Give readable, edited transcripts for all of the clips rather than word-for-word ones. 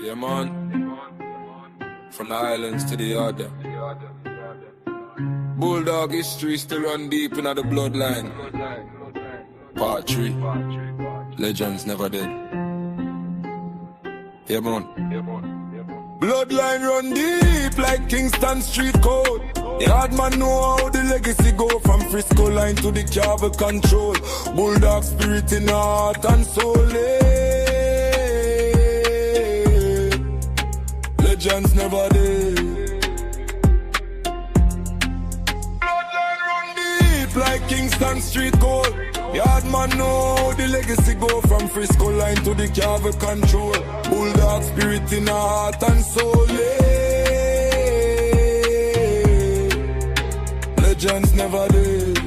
Yeah, man. From the islands to the other. Bulldog history still run deep in the bloodline. Part 3. Legends never dead. Yeah, man. Bloodline run deep like Kingston Street Code. The hard man know how the legacy go from Frisco line to the Carver control. Bulldog spirit in heart and soul. Legends never dead. Bloodline run deep like Kingston Street Code. The hard man know how the legacy go from Frisco line to the Carver control. Bulldog spirit in heart and soul. Legends never dead.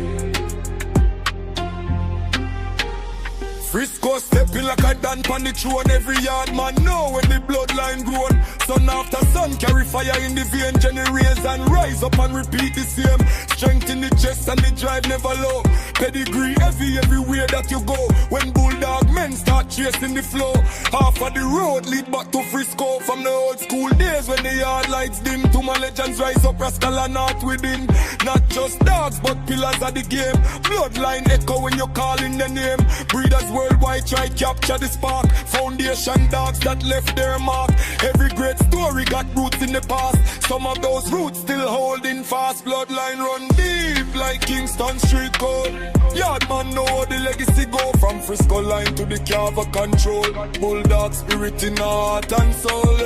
Frisco stepping like a dan pan the throne. Every yard man know when the bloodline grown. Son after son carry fire in the vein. Generation rise up and repeat the same. Strength in the chest and the drive never low. Pedigree heavy everywhere that you go. When bulldog men start chasing the flow, half of the road lead back to Frisco. From the old school days when the yard lights dim, to my legends rise up, rascal and not within. Not just dogs but pillars of the game. Bloodline echo when you're calling the name. Breeders worldwide try capture the spark. Foundation dogs that left their mark. Every great story got roots in the past. Some of those roots still holding fast. Bloodline run deep like Kingston Street Code. Yard man know the legacy go from Frisco line to the Carver control. Bulldog spirit in heart and soul.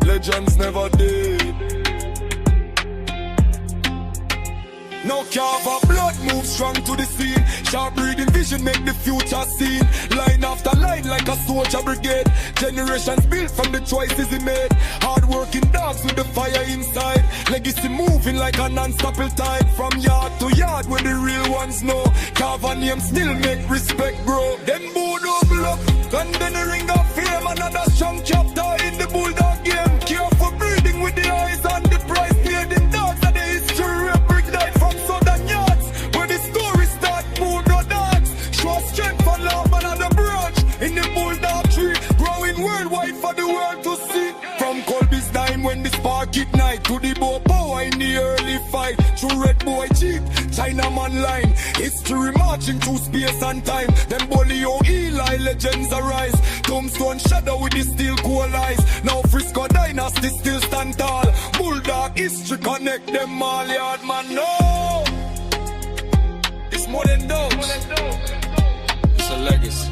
Legends never dead. No Carver blood move strong to the scene. Sharp reading vision make the future seen. Line after line like a soldier brigade. Generations built from the choices he made. Hard working dogs with the fire inside. Legacy moving like a non-stopping tide. From yard to yard where the real ones know. Carver name still make respect grow. Them bold double up, and then the ring of fame. Another strong chapter in the bulldog game. Care for breeding with the eyes and the price paid in dogs and the history of brick died from southern yards. Where the story start, bulldog dogs. Show strength for love and another branch in the bulldog tree. Growing worldwide for the world to see. From Colby's dime when the spark ignite to the bow power in the early fight. Through Red Boy Jeep, Chinaman line. History marching through space and time. Them Bolio Eli legends arise. Tombstone shadow with the steel cool eyes. Now Frisco dynasty still stand tall. Bulldog history connect them all. Yard man no. It's more than dope. It's a legacy.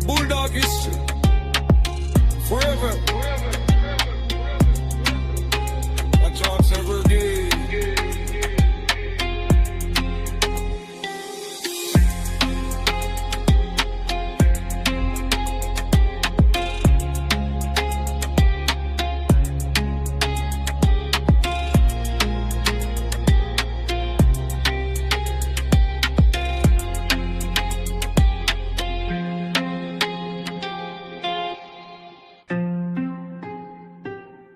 Bulldog history. Forever. My job's ever gay.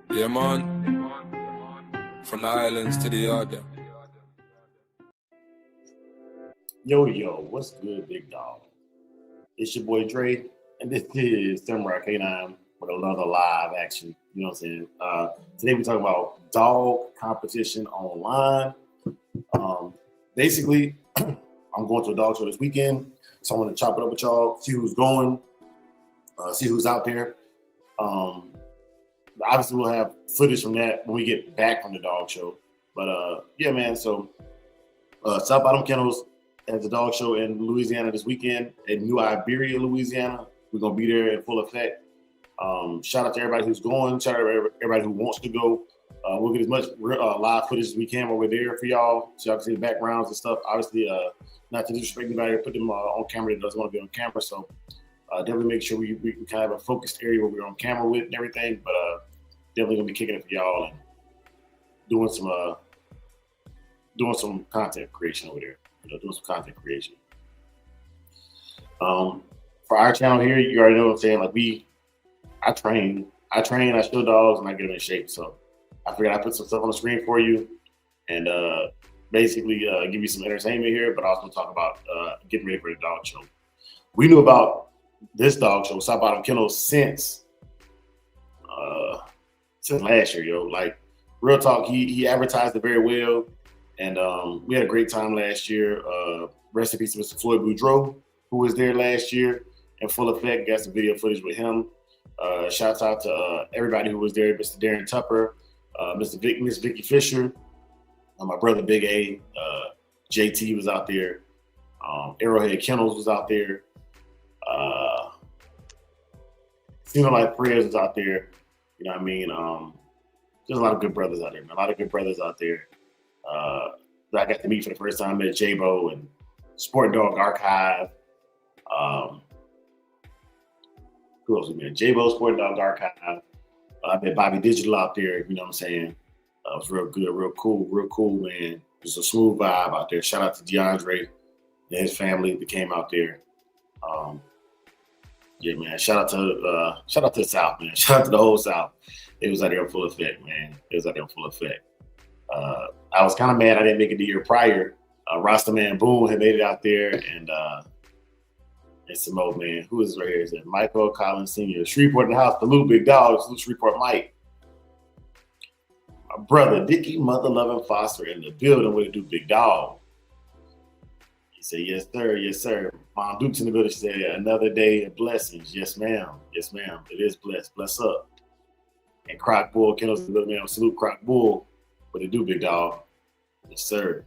Yeah, man. From the islands to the other. Yo, what's good, big dog? It's your boy Dre, and this is Samurai K9 with another live action. You know what I'm saying? Today we're talking about dog competition online. Basically, I'm going to a dog show this weekend, so I want to chop it up with y'all, see who's going, see who's out there. Obviously, we'll have footage from that when we get back from the dog show. But yeah, man. So South Bottom Kennels has a dog show in Louisiana this weekend in New Iberia, Louisiana. We're gonna be there in full effect. Shout out to everybody who's going. Shout out to everybody who wants to go. We'll get as much live footage as we can while we're there for y'all, so y'all can see the backgrounds and stuff. Obviously, not to disrespect anybody, put them on camera that doesn't want to be on camera. So definitely make sure we kind of have a focused area where we're on camera with and everything. But definitely gonna be kicking it for y'all and doing some content creation over there. Doing some content creation. For our channel here, you already know what I'm saying. Like I train, I show dogs, and I get them in shape. So I figured I put some stuff on the screen for you, and basically give you some entertainment here, but also talk about getting ready for the dog show. we knew about this dog show, South Bottom Kennels, since last year, yo. Like, real talk, he advertised it very well, and we had a great time last year. Rest in peace to Mr. Floyd Boudreaux, who was there last year in full effect. Got some video footage with him. Shouts out to everybody who was there, Mr. Darren Tupper, Miss Vicky Fisher, my brother Big A, JT was out there, Arrowhead Kennels was out there, Sino Life Prayers was out there. You know what I mean? There's a lot of good brothers out there, man. A lot of good brothers out there that I got to meet for the first time. I met J-Bo and Sport Dog Archive. Who else we met? J-Bo, Sport Dog Archive. I met Bobby Digital out there. You know what I'm saying? It was real good, real cool, man. Just a smooth vibe out there. Shout out to DeAndre and his family that came out there. Yeah, man. Shout out to the South, man. Shout out to the whole South. It was out there in full effect, man. It was out there in full effect. I was kind of mad I didn't make it the year prior. Rastaman Boone had made it out there, and some more, man. Who is right here? Is it Michael Collins Sr.? Shreveport in the house. Salute, big dog. Salute, Shreveport Mike. My brother, Dickie Mother Loving Foster in the building. What to do, big dog? He said, yes, sir. Yes, sir. Mom Duke's in the building. She said, another day of blessings. Yes, ma'am. Yes, ma'am. It is blessed. Bless up. And Croc Bull, Kennels in the building, man. Salute, Croc Bull. What to do, big dog? Yes, sir.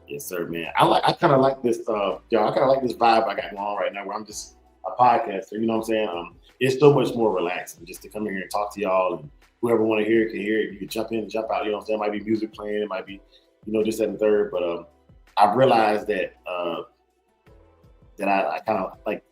Yes, sir, man. I kind of like this, y'all. I kind of like this vibe I got going on right now, where I'm just a podcaster. You know what I'm saying? It's so much more relaxing just to come in here and talk to y'all, and whoever want to hear it can hear it. You can jump in and jump out. You know what I'm saying? It might be music playing. It might be, this, that, and third. But I've realized that I kind of like.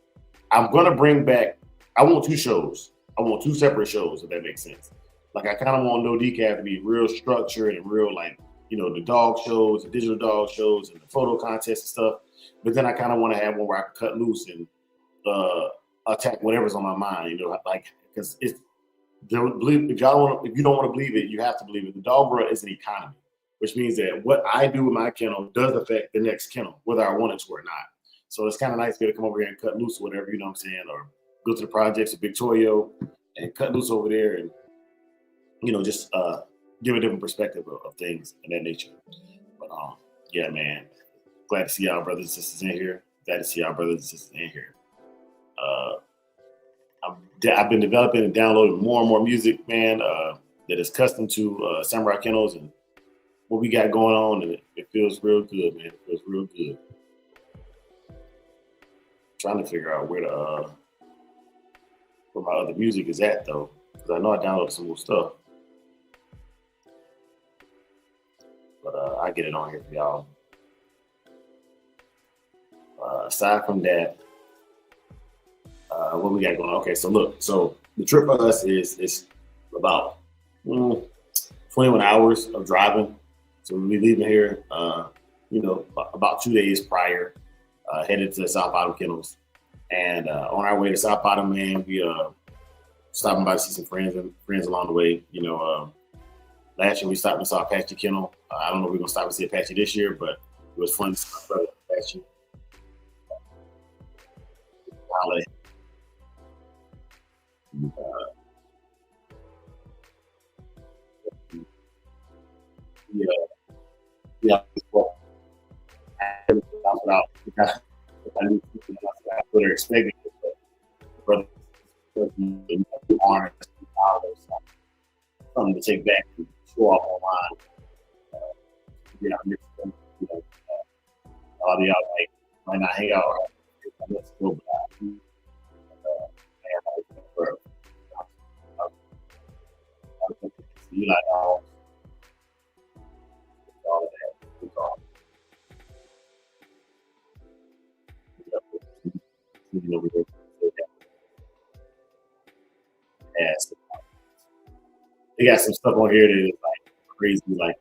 I'm gonna bring back. I want 2 shows. I want 2 separate shows, if that makes sense. Like, I kind of want No Decaf to be real structured and real, like, the dog shows, the digital dog shows, and the photo contests and stuff. But then I kind of want to have one where I can cut loose and attack whatever's on my mind. Like, because if you don't want to believe it, you have to believe it. The dog world is an economy, which means that what I do with my kennel does affect the next kennel, whether I want it to or not. So it's kind of nice to be able to come over here and cut loose or whatever, you know what I'm saying, or go to the projects of Victoria and cut loose over there and, just give a different perspective of things in that nature. But yeah, man, glad to see y'all brothers and sisters in here. Glad to see y'all brothers and sisters in here. I've been developing and downloading more and more music, man, that is custom to Samurai Kennels and what we got going on, and it feels real good, man. It feels real good. Trying to figure out where my other music is at, though, because I know I downloaded some more stuff. But I get it on here for y'all. Aside from that, what we got going on? Okay, so look, the trip for us is about 21 hours of driving. So we'll be leaving here, about 2 days prior, headed to South Bottom Kennels. And on our way to South Bottom, man, we stopping by to see some friends along the way. Last year we stopped and saw Apache Kennel. I don't know if we're gonna stop and see Apache this year, but it was fun to see my brother Apache. What they're expecting, brother, something to take back and show off online. A lot of y'all might not hang out. Let's go back. You like all of that. They got some stuff on here that is like crazy, like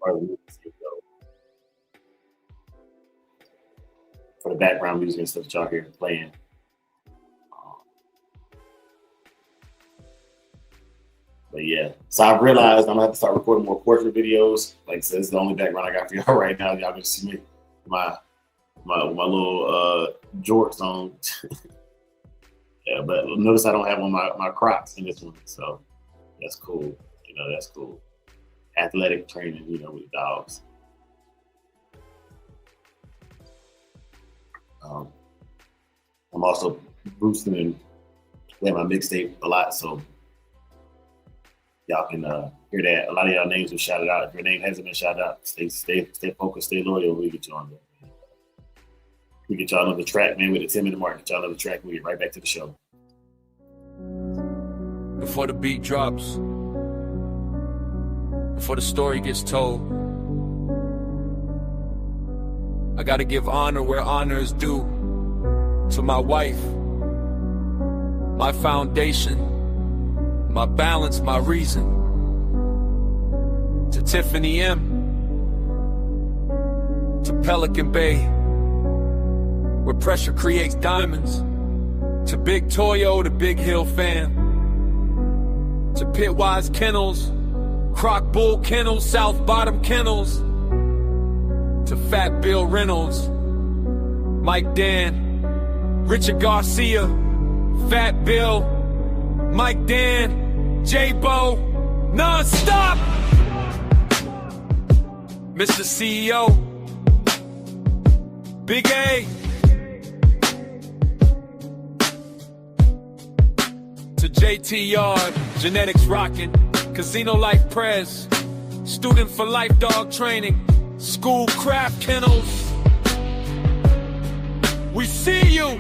for the background music and stuff that y'all hear playing. But yeah, so I've realized I'm gonna have to start recording more portrait videos. Like I said, this is the only background I got for y'all right now. Y'all can see me, my my little jorts on. Yeah, but notice I don't have on my Crocs in this one, so that's cool. That's cool. Athletic training, with dogs. I'm also boosting and playing my mixtape a lot, so y'all can hear that. A lot of y'all names were shouted out. If your name hasn't been shouted out, stay focused, stay loyal. We get you on there. We get y'all another track, man, with the 10-minute mark. Get y'all another track. We get right back to the show. Before the beat drops, before the story gets told, I gotta give honor where honor is due. To my wife, my foundation, my balance, my reason. To Tiffany M, to Pelican Bay, where pressure creates diamonds. To Big Toyo, the Big Hill fam. To Pitwise Kennels, Croc Bull Kennels, South Bottom Kennels. To Fat Bill Reynolds, Mike Dan, Richard Garcia, Fat Bill, Mike Dan, J-Bo, non-stop. Mr. CEO, Big A. To JT Yard, Genetics Rockin', Casino Life Prez, Student for Life Dog Training, School Craft Kennels. We see you.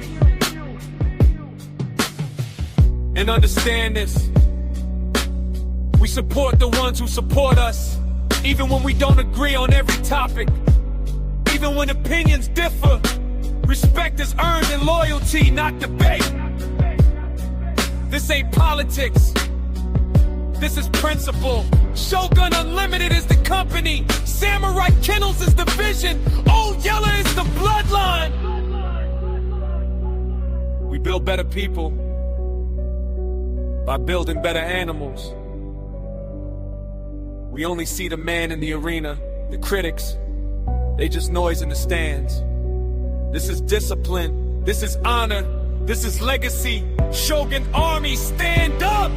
And understand this. We support the ones who support us, even when we don't agree on every topic, even when opinions differ. Respect is earned in loyalty, not debate. This ain't politics, this is principle. Shogun Unlimited is the company, Samurai Kennels is the vision, Old Yeller is the bloodline. We build better people by building better animals. We only see the man in the arena. The critics, they just noise in the stands. This is discipline. This is honor. This is legacy. Shogun Army, stand up!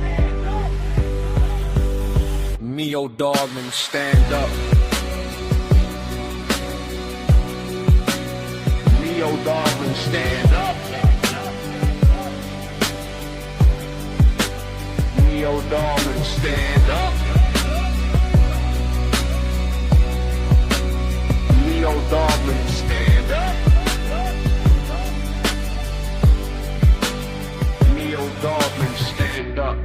Mio Dogman, stand up. Mio Dogman, stand up. Mio Dogman, stand up. Mio Dogman, stand up. Mio Dogman, stand up.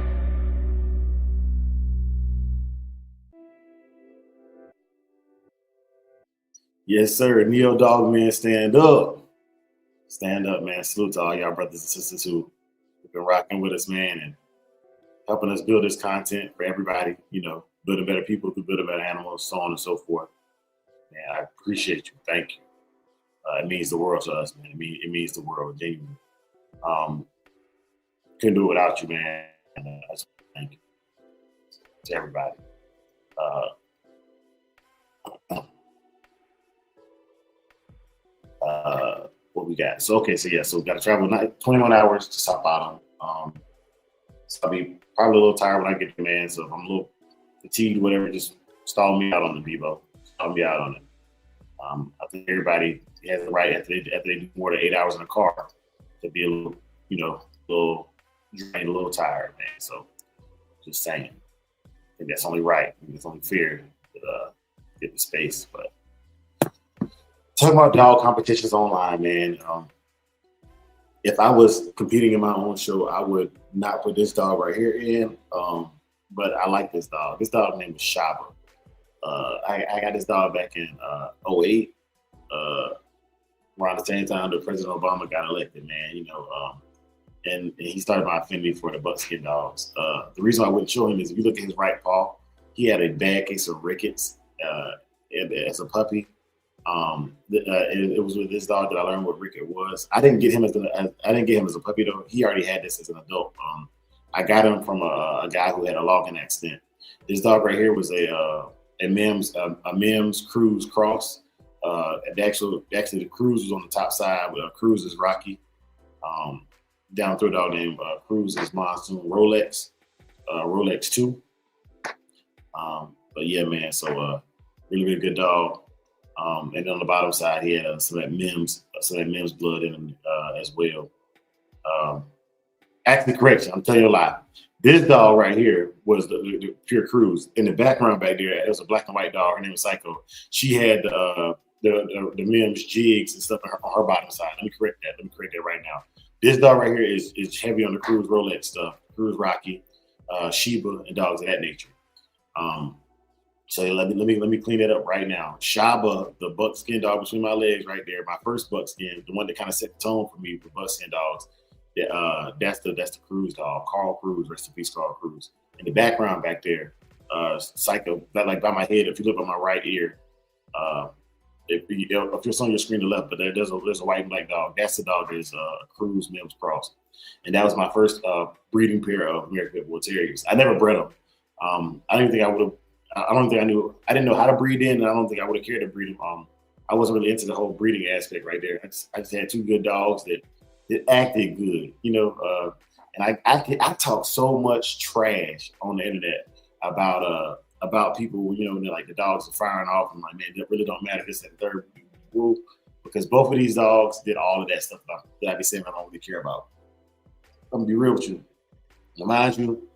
Yes, sir. Neo Dogman, stand up. Stand up, man. Salute to all y'all brothers and sisters who have been rocking with us, man, and helping us build this content for everybody, building better people through building better animals, so on and so forth. Man, I appreciate you. Thank you. It means the world to us, man. It means the world, genuinely. Couldn't do it without you, man. Thank you to everybody. What we got? So we got to travel 21 hours to South Bottom. So I'll be probably a little tired when I get there, man. So if I'm a little fatigued, whatever, just stall me out on the Bebo. Stall me out on it. I think everybody has the right after they do more than 8 hours in a car to be a little, little drained, a little tired, man. So just saying. I think that's only right. I think it's only fair to get the space. But talking about dog competitions online, man. If I was competing in my own show, I would not put this dog right here in. But I like this dog. This dog name is Shaba. I got this dog back in 2008. Around the same time that President Obama got elected, man. And he started my affinity for the buckskin dogs. The reason I wouldn't show him is if you look at his right paw, he had a bad case of rickets as a puppy. It was with this dog that I learned what ricket was. I didn't get him as a puppy though. He already had this as an adult. I got him from a guy who had a logging accident. This dog right here was a Mims Cruise Cross. Actually, the Cruz was on the top side. Cruz is Rocky. Down through a dog named Cruz is Monsoon. Rolex 2. But yeah, man. So really good dog. And then on the bottom side, he had some of that Mims blood in him as well. Actually, correction. I'm telling you a lie. This dog right here was the pure Cruz. In the background back there, it was a black and white dog. Her name was Psycho. She had the Mims jigs and stuff on her bottom side. Let me correct that right now. This dog right here is heavy on the Cruz Rolex stuff. Cruz Rocky, Sheba, and dogs of that nature. So let me clean that up right now. Shaba, the buckskin dog between my legs right there, my first buckskin, the one that kind of set the tone for me for buckskin dogs. That's the Cruz dog, Carl Cruz. Rest in peace, Carl Cruz. In the background back there, Psycho, like by my head. If you look at my right ear, if it's on your screen to the left, but there's a white and black dog. That's the dog that is Cruz Mims cross, and that was my first breeding pair of American Pit Bull Terriers. I never bred them. I don't think I would have. I don't think I knew. I didn't know how to breed in, and I don't think I would have cared to breed them. I wasn't really into the whole breeding aspect right there. I just had two good dogs that acted good, and I talk so much trash on the internet about people, and like the dogs are firing off. I'm like, man, that really don't matter. This and third, because both of these dogs did all of that stuff that I be saying I don't really care about. I'm gonna be real with you. Mind you,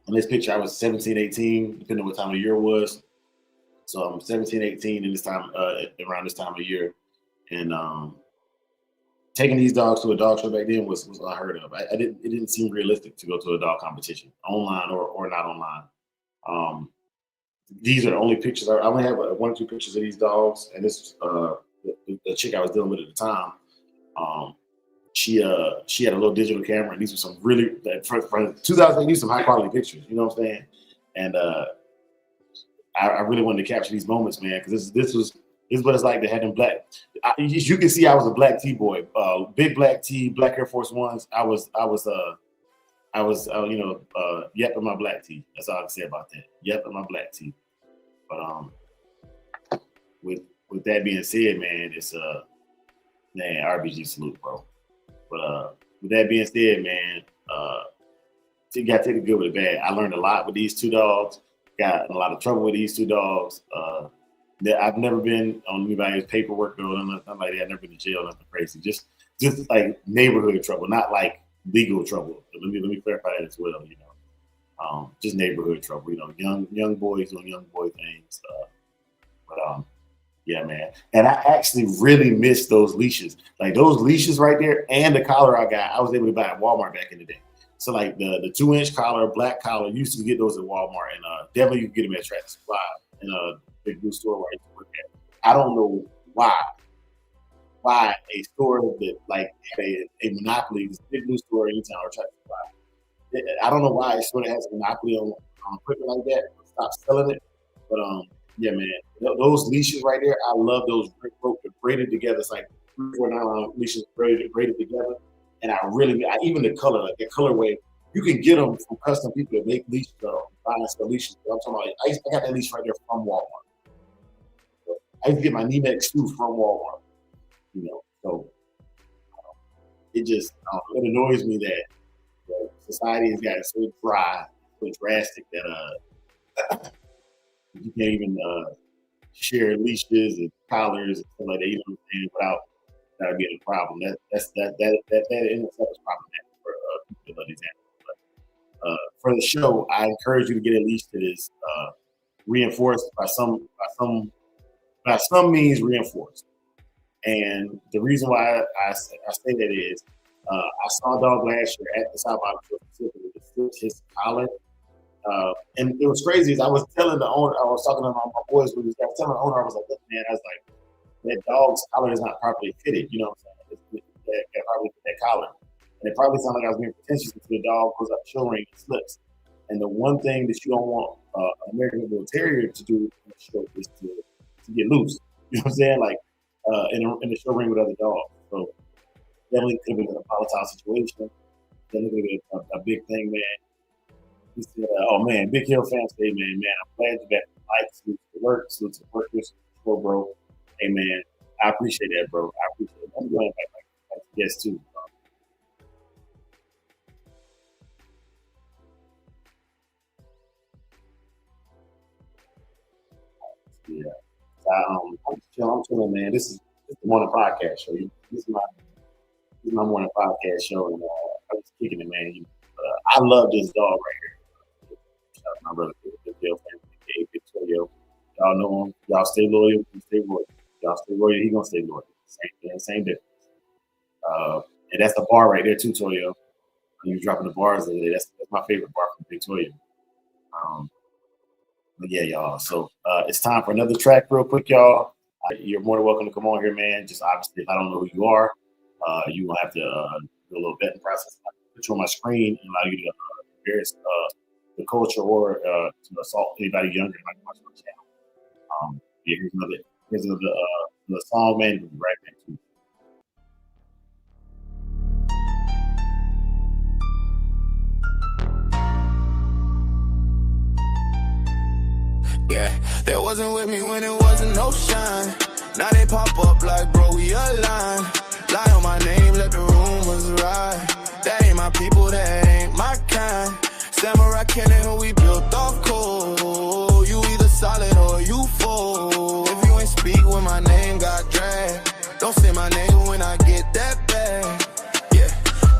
in this picture, I was 17, 18, depending on what time of year it was. So I'm 17, 18 in this time, around this time of year, and taking these dogs to a dog show back then was unheard of. It didn't seem realistic to go to a dog competition, online or not online. These are the only pictures. I only have 1 or 2 pictures of these dogs, and this the chick I was dealing with at the time. She had a little digital camera, and these were some really for 2008. These some high quality pictures. You know what I'm saying? And I really wanted to capture these moments, man, because this is what it's like to have them black. You can see I was a black T boy, big black T, black Air Force Ones. I was yep in my black tee. That's all I can say about that. Yep in my black tee. But with that being said, man, it's RBG salute, bro. But with that being said, man, you got to take the good with the bad. I learned a lot with these two dogs. Got in a lot of trouble with these two dogs. I've never been on anybody's paperwork or nothing like that. I've never been to jail, nothing crazy. Just like neighborhood trouble, not like legal trouble. Let me clarify that as well. Just neighborhood trouble. Young boys doing young boy things. Yeah, man. And I actually really miss those leashes. Like those leashes right there, and the collar I was able to buy at Walmart back in the day. So like the 2-inch collar, black collar, you used to get those at Walmart, and definitely you can get them at Tractor Supply in a big blue store where I used to work at. I don't know why a store that like had a monopoly, this big blue store in town or Tractor Supply. I don't know why a store that has a monopoly on equipment like that stop selling it. But yeah, man, those leashes right there, I love those braided together. It's like 3 or 4 nylon leashes braided together. And even the color, like the colorway, you can get them from custom people that make leashes, buying some leashes. I'm talking about, I got that leash right there from Walmart. I used to get my Nemex too from Walmart, so it just, it annoys me that society has gotten so dry, so drastic that you can't even share leashes and collars and stuff like that, without that being a problem. That in itself is problematic for people that love these animals. But for the show, I encourage you to get a leash that is reinforced by some means reinforced. And the reason why I say that is I saw a dog last year at the South Bottom with his collar. And it was crazy. As I was telling the owner, I was talking to my boys with this guy, telling the owner, I was like, look, man, I was like, that dog's collar is not properly fitted. You know what I'm saying? That probably fit that collar. And it probably sounded like I was being pretentious until the dog goes up the show ring and slips. And the one thing that you don't want an American Bull Terrier to do in the show is to get loose. You know what I'm saying? Like in the show ring with other dogs. So definitely could have been a volatile situation. Definitely could have been a big thing, man. He said, oh man, Big Hill fans say, man, I'm glad you got the light, salute to the work, salute to the workers, before, bro. Hey, man, I appreciate that, bro. I appreciate it. I'm going back yes too. Yeah. I'm chilling, man. This is the morning podcast show. This is my morning podcast show, and I'm just kicking it, man. I love this dog right here. Shout out to my brother, the Bill family, Victoria. Y'all know him. Y'all stay loyal. He stay loyal. Y'all stay loyal. He gonna stay loyal. Same difference. And that's the bar right there too, Toyo. You dropping the bars over there. That's my favorite bar from Victoria. But yeah, y'all. So it's time for another track, real quick, y'all. You're more than welcome to come on here, man. Just obviously, if I don't know who you are, you will have to do a little vetting process. I put you on my screen and allow you to embarrass the culture or to assault anybody younger than like watch my channel. Yeah, here's another song, man. We'll be right back to you. Yeah, they wasn't with me when it wasn't no shine. Now they pop up like, bro, we aligned. Lie on my name, let the rumors ride. That ain't my people, that ain't my kind. Samurai cannon, who we built off cold. You either solid or you fold. If you ain't speak when my name got dragged, don't say my name when I get that bag.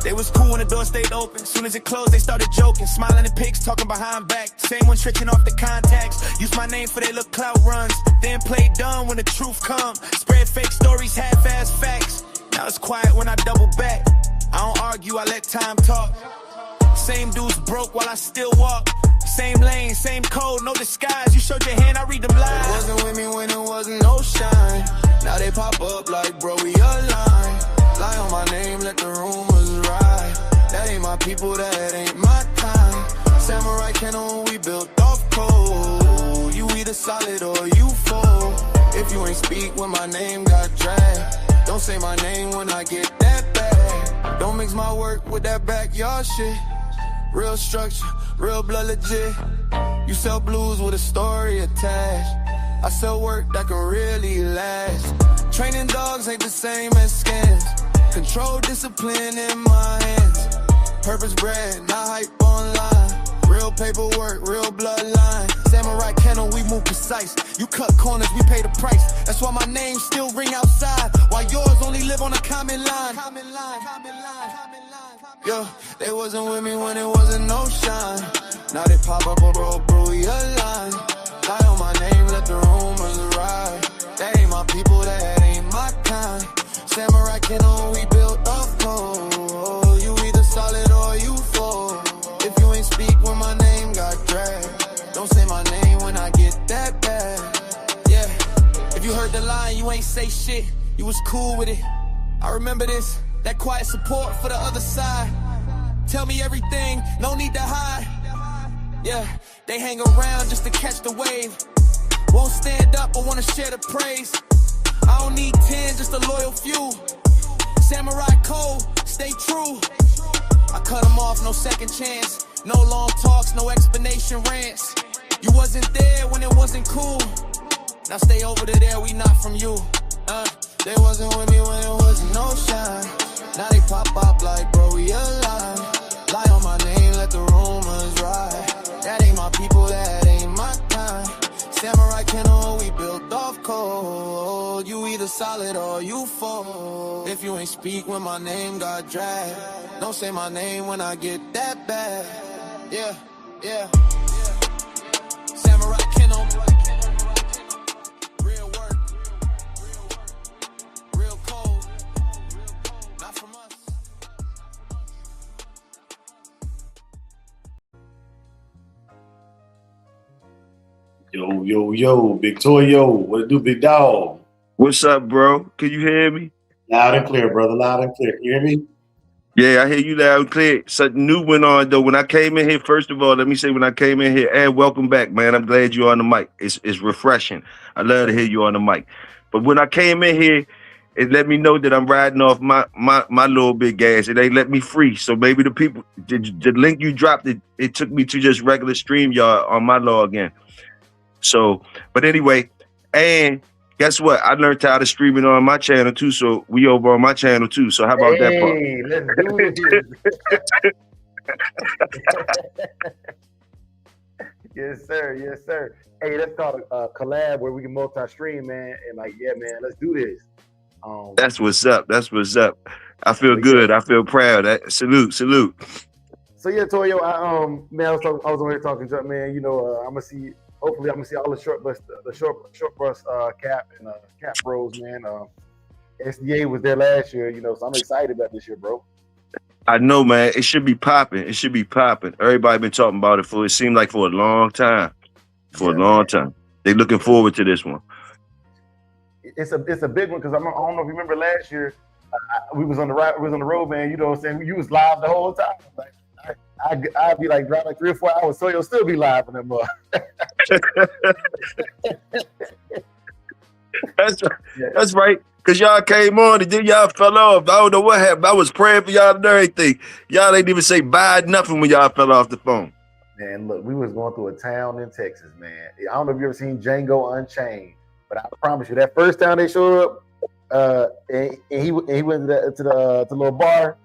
They was cool when the door stayed open. Soon as it closed, they started joking. Smiling at pics, talking behind back. Same one tricking off the contacts. Use my name for their little clout runs. Then play dumb when the truth come. Spread fake stories, half-ass facts. Now it's quiet when I double back. I don't argue, I let time talk. Same dudes broke while I still walk. Same lane, same code, no disguise. You showed your hand, I read them lies. It wasn't with me when it wasn't no shine. Now they pop up like, bro, we aligned. Lie on my name, let the rumors ride. That ain't my people, that ain't my kind. Samurai cannon, we built off cold. You either solid or you fold. If you ain't speak when my name got dragged, don't say my name when I get that bag. Don't mix my work with that backyard shit. Real structure, real blood legit. You sell blues with a story attached. I sell work that can really last. Training dogs ain't the same as scams. Control discipline in my hands. Purpose bred, not hype online. Real paperwork, real bloodline. Samurai cannon, we move precise. You cut corners, we pay the price. That's why my name still ring outside, while yours only live on a common line. Yo, they wasn't with me when it wasn't no shine. Now they pop up, bro, we aligned. Lie on my name, let the rumors ride. That ain't my people, that ain't my kind. Samurai cannon, we built off cold. You either solid or you fold. If you ain't speak when my name got dragged, don't say my name when I get that bad. Yeah, if you heard the line, you ain't say shit. You was cool with it. I remember this, that quiet support for the other side. Tell me everything, no need to hide. Yeah, they hang around just to catch the wave. Won't stand up or wanna share the praise. I don't need 10, just a loyal few. Samurai code, stay true. I cut them off, no second chance. No long talks, no explanation rants. You wasn't there when it wasn't cool. Now stay over there, we not from you. They wasn't with me when it wasn't no shine. Now they pop up like, bro, we aligned. Lie on my name, let the rumors ride. That ain't my people, that ain't my kind. Samurai cannon, we built off cold. You either solid or you fold. If you ain't speak when my name got dragged, don't say my name when I get that bad. Yeah, yeah. Samurai cannon. Real work. Real cold. Not from us. Yo, Victoria, what it do, big dog? What's up, bro? Can you hear me? Loud and clear, brother. Loud and clear. Can you hear me? Yeah, I hear you loud and clear. Something new went on, though. When I came in here, first of all, let me say when I came in here, and welcome back, man. I'm glad you're on the mic. It's refreshing. I love to hear you on the mic. But when I came in here, it let me know that I'm riding off my little bit gas. It ain't let me free. So maybe the people, the link you dropped, it took me to just regular StreamYard on my login. So, but anyway, and guess what? I learned how to stream it on my channel too. So we over on my channel too. So how about that part? Hey, let's do this. Yes, sir. Yes, sir. Hey, let's start a collab where we can multi-stream, man. And like, yeah, man, let's do this. That's what's up. That's what's up. I feel good. I feel proud. Salute. So yeah, Toyo, man, I was on here talking to man. You know, hopefully I'm gonna see all the short bus cap and cap bros, man. SDA was there last year, you know, so I'm excited about this year, bro. I know, man. It should be popping. Everybody been talking about it seemed like for a long time. A long time. They looking forward to this one. It's a big one because I don't know if you remember last year, we was on the road, man. You know what I'm saying? You was live the whole time. Like I'd be like driving like 3 or 4 hours, so you'll still be live in that mug. That's right. Cause y'all came on and then y'all fell off. I don't know what happened. I was praying for y'all and everything. Y'all ain't even say bye nothing when y'all fell off the phone. Man, look, we was going through a town in Texas, man. I don't know if you ever seen Django Unchained, but I promise you, that first time they showed up, and he went to the little bar,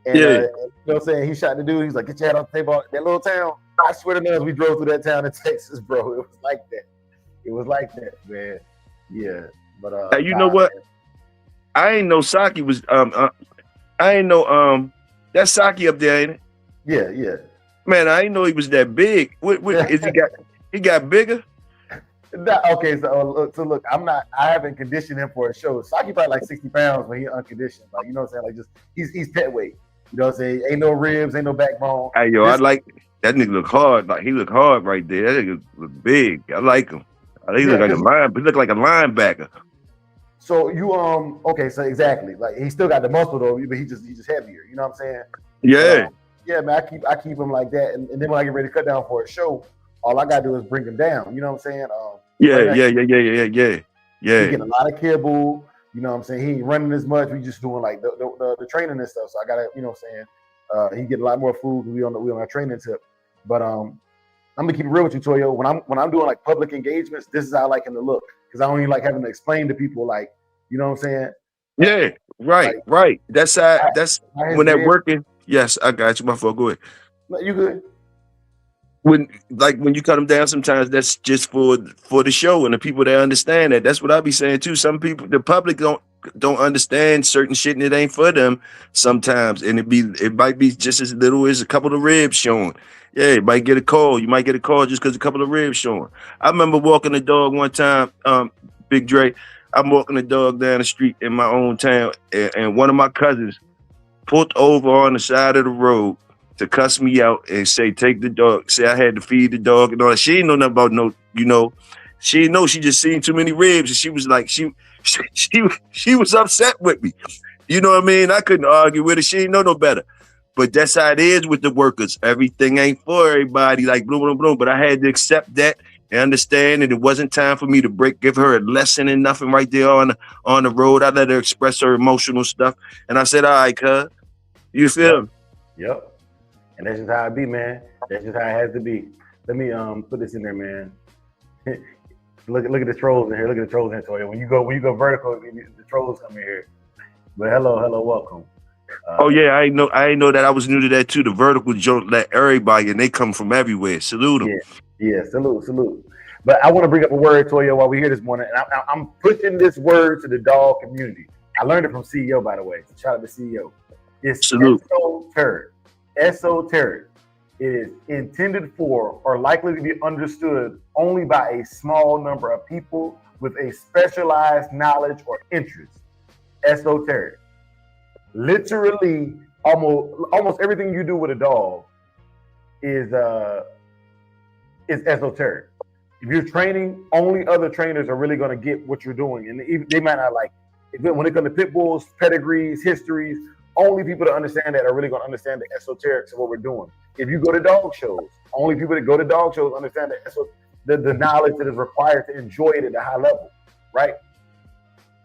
and you know what I'm saying, he shot the dude. He's like, "Get your head off the table." That little town. I swear to God, we drove through that town in Texas, bro. It was like that. It was like that, man. Yeah, but hey, you know what? Man. I ain't know Saki was I ain't know that's Saki up there, ain't it? Yeah. Man, I didn't know he was that big. What is he got bigger? Okay, so look, I haven't conditioned him for a show. Saki probably like 60 pounds when he unconditioned. Like, you know what I'm saying? Like, just he's pet weight. You know what I'm saying? Ain't no ribs, ain't no backbone. Hey, yo, I like that nigga look hard. Like, he look hard right there. That nigga look big. I like him. He look like he look like a linebacker. So you okay, so exactly. Like, he still got the muscle though, but he just heavier. You know what I'm saying? Yeah. Yeah, man. I keep him like that, and then when I get ready to cut down for a show, all I gotta do is bring him down. You know what I'm saying? Yeah. He getting a lot of kibble. You know what I'm saying? He ain't running as much. We just doing like the training and stuff. So I gotta, you know what I'm saying? He get a lot more food. We on our training tip. But I'm gonna keep it real with you, Toyo. When I'm doing like public engagements, this is how I like him to look, because I don't even like having to explain to people, like, you know what I'm saying? Yeah, right. That's when they're working. Yes, I got you. My fault. Go ahead. No, you good. When you cut them down, sometimes that's just for the show and the people that understand that. That's what I be saying too. Some people, the public don't understand certain shit, and it ain't for them sometimes. And it might be just as little as a couple of ribs showing. Yeah, you might get a call. You might get a call just because a couple of ribs showing. I remember walking the dog one time, Big Dre. I'm walking the dog down the street in my own town, and one of my cousins pulled over on the side of the road to cuss me out and say, take the dog. Say I had to feed the dog and all that. She didn't know nothing about she didn't know. She just seen too many ribs, and she was like, she was upset with me. You know what I mean? I couldn't argue with her. She didn't know no better. But that's how it is with the workers. Everything ain't for everybody, like boom, boom, boom. But I had to accept that and understand that it wasn't time for me to give her a lesson and nothing right there on the road. I let her express her emotional stuff. And I said, all right, cuz, you feel me? Yep. And that's just how it be, man. That's just how it has to be. Let me put this in there, man. look at the trolls in here. Look at the trolls in here, Toya. When you go vertical, the trolls come in here. But hello, welcome. Oh yeah, I know that. I was new to that too. The vertical joke, let everybody, and they come from everywhere. Salute them. Yeah, salute. But I want to bring up a word, Toya, while we're here this morning. And I'm pushing this word to the dog community. I learned it from CEO, by the way. So shout out to CEO. It's esoteric. It is intended for or likely to be understood only by a small number of people with a specialized knowledge or interest. Esoteric. Literally, almost everything you do with a dog is esoteric. If you're training, only other trainers are really going to get what you're doing, and they might not like it. When it comes to pit bulls, pedigrees, histories, only people that understand that are really going to understand the esoterics of what we're doing. If you go to dog shows, only people that go to dog shows understand the knowledge that is required to enjoy it at a high level, right?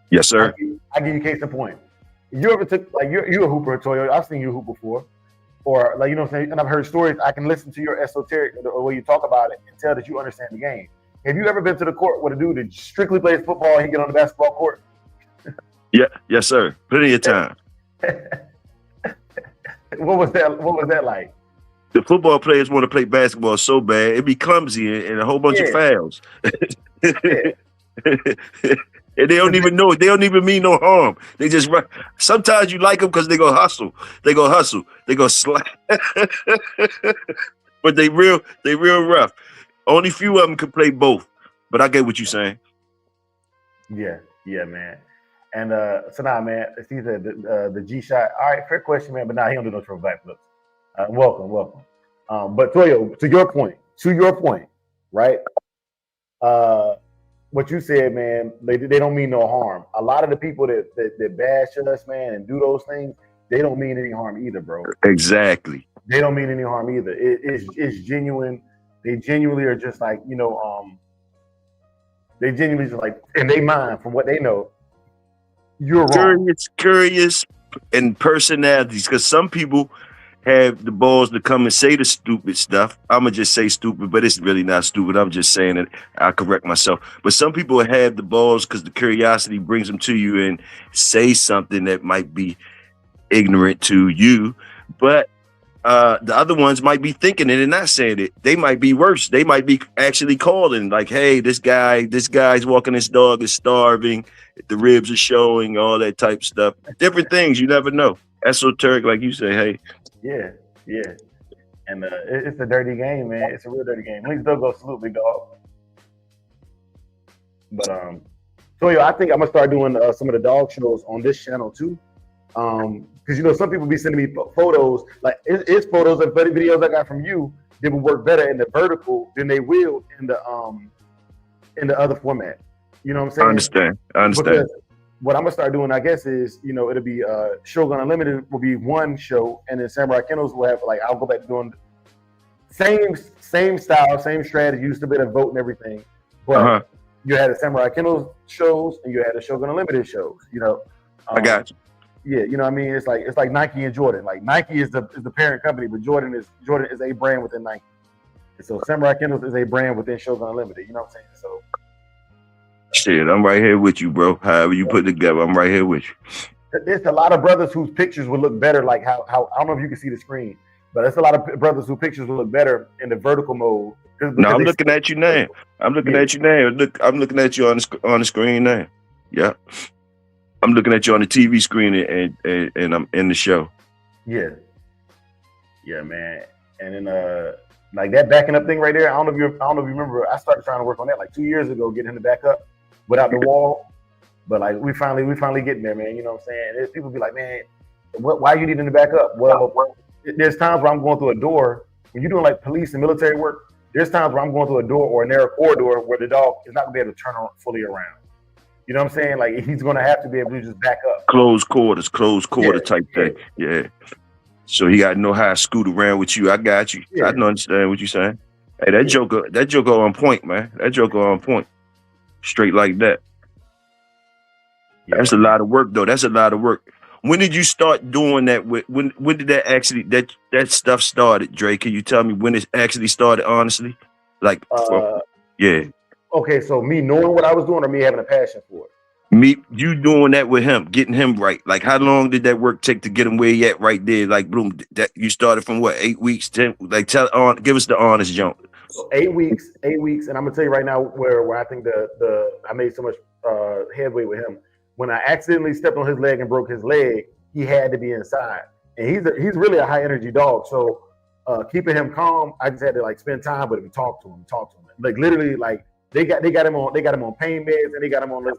Yes, sir. I give you case in point. You ever took, like, you're a hooper, Toyo. I've seen you hoop before. Or, like, you know what I'm saying? And I've heard stories. I can listen to your esoteric, the way you talk about it, and tell that you understand the game. Have you ever been to the court with a dude that strictly plays football and he get on the basketball court? Yeah, yes, sir. Plenty of time. What was that like? The football players want to play basketball so bad, it be clumsy and a whole bunch of fouls. And they don't even know it. They don't even mean no harm. They just run. Sometimes you like them because they go hustle. They go slap. But they real rough. Only few of them can play both. But I get what you're saying. Yeah, man. And so now, man, it's either the G shot. All right, fair question, man. But now he don't do no triple backflips. Welcome. But Toyo, to your point, right? What you said, man, they don't mean no harm. A lot of the people that bash us, man, and do those things, they don't mean any harm either, bro. Exactly. They don't mean any harm either. It's genuine. They genuinely are just like, they genuinely just like, in their mind, from what they know, you're wrong. Curious and personalities, because some people have the balls to come and say the stupid stuff. I'm going to just say stupid, but it's really not stupid. I'm just saying it. I'll correct myself. But some people have the balls because the curiosity brings them to you and say something that might be ignorant to you. But the other ones might be thinking it and not saying it. They might be worse. They might be actually calling like, hey, this guy's walking his dog is starving. The ribs are showing, all that type of stuff. Different things. You never know. Esoteric, like you say, hey. Yeah. And it's a dirty game, man. It's a real dirty game. Please don't go salute, big dog. But so I think I'm gonna start doing some of the dog shows on this channel too. Because some people be sending me photos, like it's photos and videos I got from you that will work better in the vertical than they will in the other format. You know what I'm saying? I understand. Because what I'm gonna start doing, I guess, is it'll be Shogun Unlimited will be one show, and then Samurai Kennels will have I'll go back to doing same style, same strategy, used a bit of vote and everything, but you had the Samurai Kennels shows and you had the Shogun Unlimited shows. I got you. Yeah, you know what I mean? It's like Nike and Jordan. Like Nike is the parent company, but Jordan is a brand within Nike. And so Samurai Kennels is a brand within Shogun Unlimited. You know what I'm saying? So shit, I'm right here with you, bro. However you put it together, I'm right here with you. There's a lot of brothers whose pictures would look better, like how I don't know if you can see the screen, but there's a lot of brothers whose pictures would look better in the vertical mode. No, I'm looking at you now. I'm looking at you now. Look, I'm looking at you on the screen now. Yeah. I'm looking at you on the TV screen and I'm in the show. Yeah, man. And then like that backing up thing right there. I don't know if you remember. I started trying to work on that like 2 years ago, getting him to back up without the wall. But like we finally getting there, man. You know what I'm saying? There's people be like, man, why you needing to back up? Well, there's times where I'm going through a door. When you're doing like police and military work, there's times where I'm going through a door or a narrow corridor where the dog is not gonna be able to turn fully around. You know what I'm saying? Like he's gonna have to be able to just back up. Close quarter type thing. Yeah. So he got to know how to scoot around with you. I got you. I don't understand what you're saying. Hey, that Joker on point, man. That Joker on point. Straight like that. That's a lot of work, though. That's a lot of work. When did you start doing that? When did that actually that stuff started, Dre? Can you tell me when it actually started? Honestly, like, yeah. Okay, so me knowing what I was doing, or me having a passion for it? You doing that with him, getting him right. Like, how long did that work take to get him where he at right there? Like, boom, that you started from what, 8 weeks, 10? Like, give us the honest jump. So 8 weeks, and I'm gonna tell you right now where I think I made so much headway with him. When I accidentally stepped on his leg and broke his leg, he had to be inside, and he's really a high energy dog. So keeping him calm, I just had to like spend time with him, talk to him, like literally like. They got him on pain meds, and they got him on this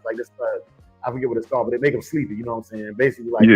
I forget what it's called, but they make him sleepy. You know what I'm saying? Basically, like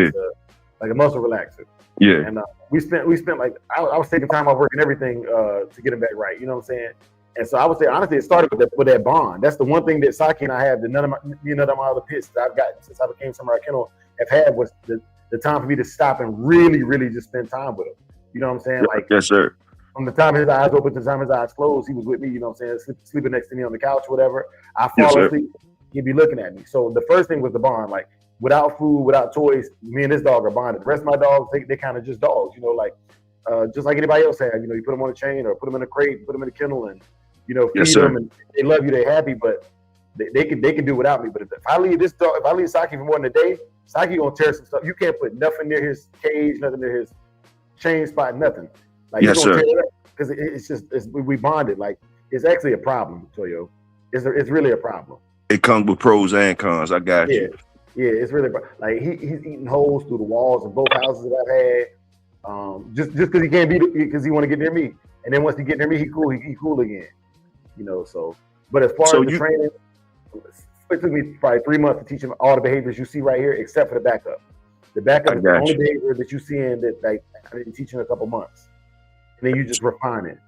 like a muscle relaxer. Yeah. And we spent like I was taking time off work and everything to get him back right. You know what I'm saying? And so I would say honestly, it started with that bond. That's the one thing that Saki and I have that none of my other pits that I've gotten since I became Samurai Kennel have had was the time for me to stop and really, really just spend time with him. You know what I'm saying? Like yes, sir. From the time his eyes open to the time his eyes closed, he was with me, you know what I'm saying, sleeping next to me on the couch, whatever. I fall asleep, he'd be looking at me. So the first thing was the bond. Like, without food, without toys, me and this dog are bonded. The rest of my dogs, they kind of just dogs, like just like anybody else had. You put them on a chain or put them in a crate, put them in a kennel, and Yes, feed sir. them, and they love you, they're happy, but they can do without me. But if I leave this dog, if I leave Saki for more than a day, Saki gonna tear some stuff. You can't put nothing near his cage, nothing near his chain spot, nothing. Like Yes, he's gonna sir. tear it up because we bonded. Like it's actually a problem, Toyo. It's really a problem. It comes with pros and cons. I got Yeah, you. yeah, it's really like he's eating holes through the walls of both houses that I've had. Just because he can't be because he want to get near me, and then once he get near me, he cool again. So. But as far So as the training, it took me probably 3 months to teach him all the behaviors you see right here, except for the backup. The backup is the only behavior that you see in that like I didn't teach in a couple months, and then you just refine it.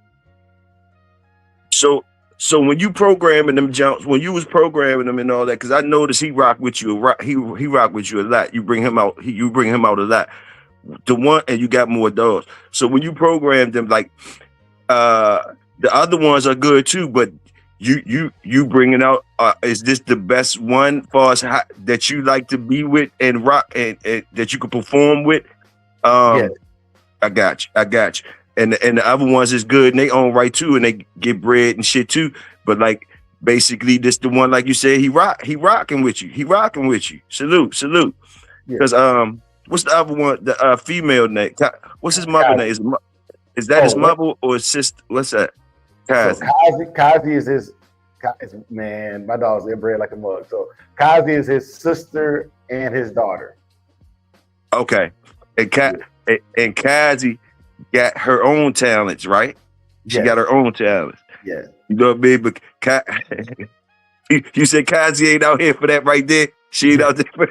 So when you programming them jumps, when you was programming them and all that, because I noticed he rock with you. He rock with you a lot. You bring him out. You bring him out a lot. The one, and you got more dogs. So when you program them, like the other ones are good too, but you bringing out. Is this the best one for us that you like to be with and rock and that you can perform with? Yes. I got you. And the other ones is good and they own right too, and they get bread and shit too. But like basically, this the one like you said, he rocking with you. He rocking with you. Salute. Because what's the other one? The female name. What's his mother name? Is that his mother or his sister? What's that? Kazi. So Kazi is his. Man, my dog's inbred like a mug. So Kazi is his sister and his daughter. Okay, and Kazi got her own talents, right? She got her own talents. Yeah. You know what I mean? But you said Kazi ain't out here for that right there. She ain't out there for.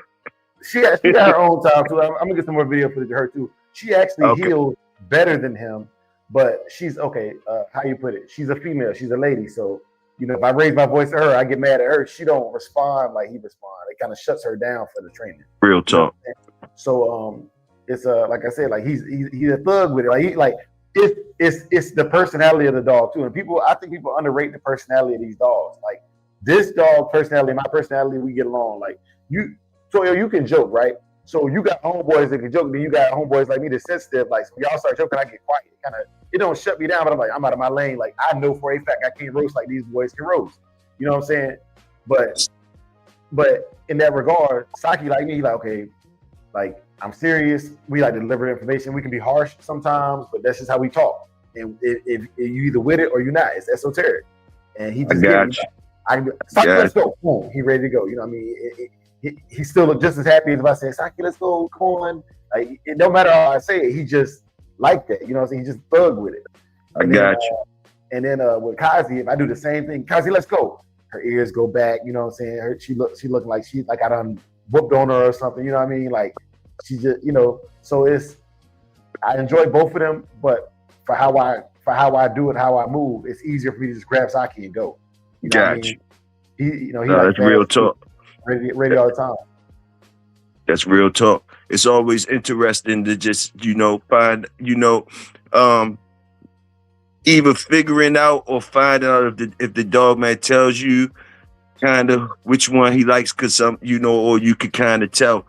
She got her own talent too. I'm gonna get some more video footage of her too. She actually heals better than him, but she's okay. How you put it? She's a female. She's a lady. So if I raise my voice to her, I get mad at her. She don't respond like he responds. It kind of shuts her down for the training. Real talk. So it's like I said, like he's a thug with it. It's the personality of the dog too. And I think people underrate the personality of these dogs. Like this dog personality, my personality, we get along. Like you can joke, right? So you got homeboys that can joke, then you got homeboys like me that's sensitive. Like so y'all start joking, I get quiet. It don't shut me down, but I'm like, I'm out of my lane. Like I know for a fact I can't roast like these boys can roast. You know what I'm saying? But in that regard, Saki like me, like okay, like I'm serious. We like to deliver information. We can be harsh sometimes, but that's just how we talk. And if you either with it or you're not, it's esoteric. And he just Saki, let's go. Boom, he ready to go. You know what I mean? He still look just as happy as if I say, Saki, let's go. Come on. Like it don't matter how I say it. He just like that. You know what I'm saying? He just thug with it. And And then with Kazi, if I do the same thing, Kazi, let's go. Her ears go back. You know what I'm saying? She looking like I done whooped on her or something. You know what I mean? Like she just, so I enjoy both of them, but for how I do it, how I move, it's easier for me to just grab Saki and go. You know what I mean? He that's real talk. Ready all the time. That's real talk. It's always interesting to just, find, either figuring out or finding out if the dog man tells you kind of which one he likes, because or you could kind of tell.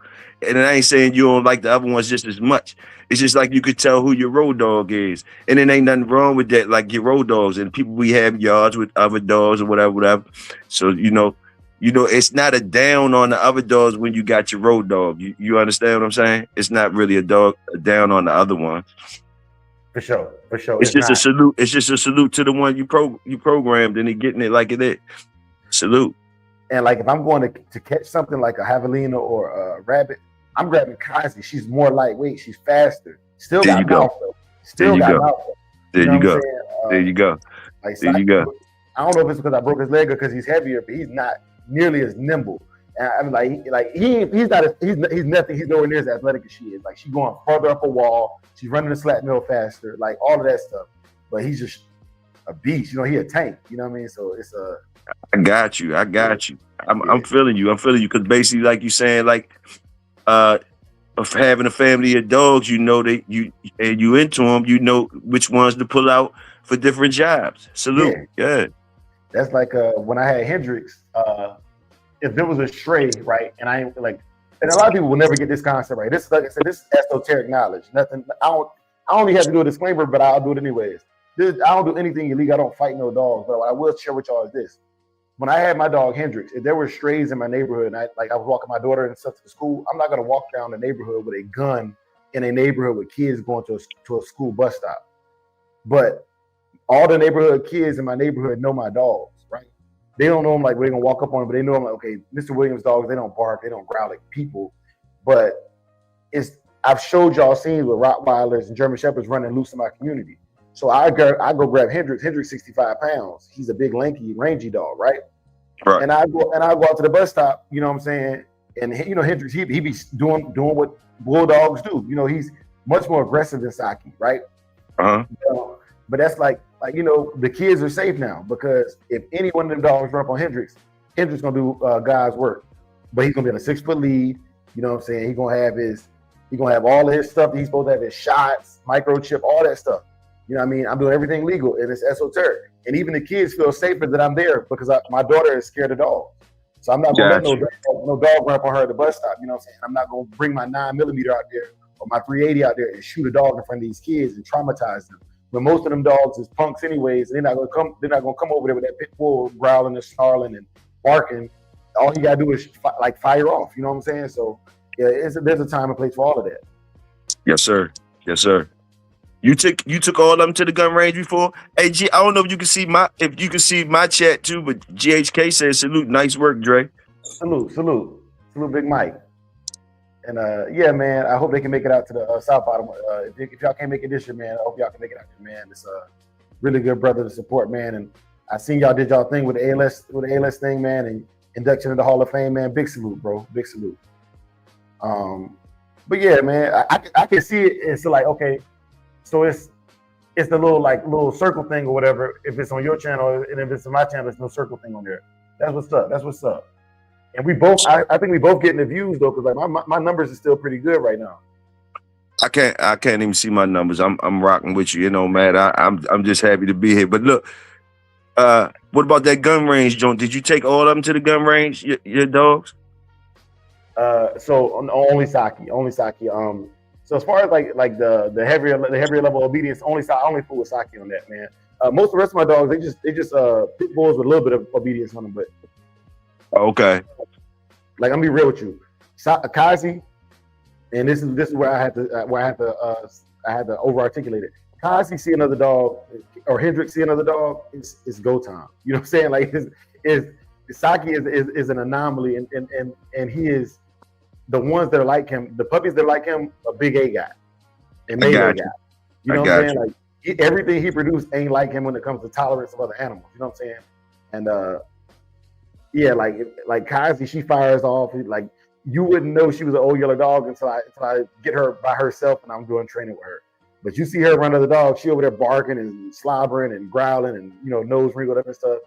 And I ain't saying you don't like the other ones just as much. It's just like you could tell who your road dog is. And it ain't nothing wrong with that, like your road dogs and people we have yards with other dogs or whatever. So, it's not a down on the other dogs when you got your road dog. You understand what I'm saying? It's not really a down on the other one. For sure. It's just a salute. It's just a salute to the one you programmed and he getting it like it is. Salute. And like if I'm going to catch something like a javelina or a rabbit, I'm grabbing Kazi. She's more lightweight. She's faster. Still got mouth though. There you go. There you go. There you go. I don't know if it's because I broke his leg or because he's heavier, but he's not nearly as nimble. And I mean, he's nothing. He's nowhere near as athletic as she is. Like she's going further up a wall. She's running the slat mill faster. Like all of that stuff. But he's just a beast. He a tank. You know what I mean? So it's a. I got you. I'm feeling you. Because basically, like you saying, like, of having a family of dogs, that you into them, which ones to pull out for different jobs. Salute. Yeah. That's like when I had Hendrix. If there was a stray, right, and I like, and a lot of people will never get this concept right. This, like I said, this is esoteric knowledge. Nothing. I only have to do a disclaimer, but I'll do it anyways. I don't do anything illegal. I don't fight no dogs. But what I will share with y'all is this: when I had my dog Hendrix, if there were strays in my neighborhood, and I was walking my daughter and stuff to school, I'm not gonna walk down the neighborhood with a gun in a neighborhood with kids going to a school bus stop. But all the neighborhood kids in my neighborhood know my dogs, right? They don't know them like we're gonna walk up on them, but they know them like, okay, Mr. Williams' dogs, they don't bark, they don't growl like people. But I've showed y'all scenes with Rottweilers and German Shepherds running loose in my community. So I go grab Hendrix. Hendrix 65 pounds. He's a big, lanky, rangy dog, right? Right. And I go out to the bus stop, you know what I'm saying? And Hendrix, he be doing what bulldogs do. He's much more aggressive than Saki, right? Uh-huh. But that's like the kids are safe now, because if any one of them dogs run up on Hendrix gonna do God's work. But he's gonna be on a 6-foot lead. You know what I'm saying? He's gonna have all of his stuff that he's supposed to have, his shots, microchip, all that stuff. You know what I mean? I'm doing everything legal, and it's esoteric. And even the kids feel safer that I'm there, because my daughter is scared of dogs. So I'm not gonna let no dog run up on her at the bus stop. You know what I'm saying? I'm not gonna bring my 9mm out there or my 380 out there and shoot a dog in front of these kids and traumatize them. But most of them dogs is punks anyways, and they're not gonna come over there with that pit bull growling and snarling and barking. All you gotta do is fire off. You know what I'm saying? So yeah, there's a time and place for all of that. Yes, sir. Yes, sir. You took all of them to the gun range before? Hey, G, I don't know if you can see my chat too, but GHK says salute, nice work, Dre. Salute, Big Mike. And yeah, man, I hope they can make it out to the South Bottom. If y'all can't make it this year, man, I hope y'all can make it out there, man. It's a really good brother to support, man. And I seen y'all did y'all thing with the ALS thing, man, and induction into the Hall of Fame, man. Big salute, bro. Big salute. But yeah, man, I can see it. It's like, okay, so it's the little circle thing or whatever. If it's on your channel, and if it's on my channel, there's no circle thing on there. That's what's up. And we both, I think we both getting the views though, because like my numbers are still pretty good right now. I can't even see my numbers. I'm rocking with you, man. I'm just happy to be here. But look, what about that gun range, John? Did you take all of them to the gun range, your dogs? So only Saki. So as far as like the heavier level obedience, I only fool with Saki on that, man. Most of the rest of my dogs, they just pit bulls with a little bit of obedience on them, but okay. Like, I'm gonna be real with you, Kazi, and this is where I had to over articulate it. Kazi see another dog, or Hendrix see another dog, it's go time. You know what I'm saying? Like, Saki is an anomaly, and he is the ones that are like him. The puppies that are like him, a big A guy, and made A guy. You know what I'm saying? Like, everything he produced ain't like him when it comes to tolerance of other animals. You know what I'm saying? And yeah, like Kazi, she fires off. Like, you wouldn't know she was an old yellow dog until I get her by herself and I'm doing training with her. But you see her run to the dog, she over there barking and slobbering and growling and nose wrinkled up and stuff.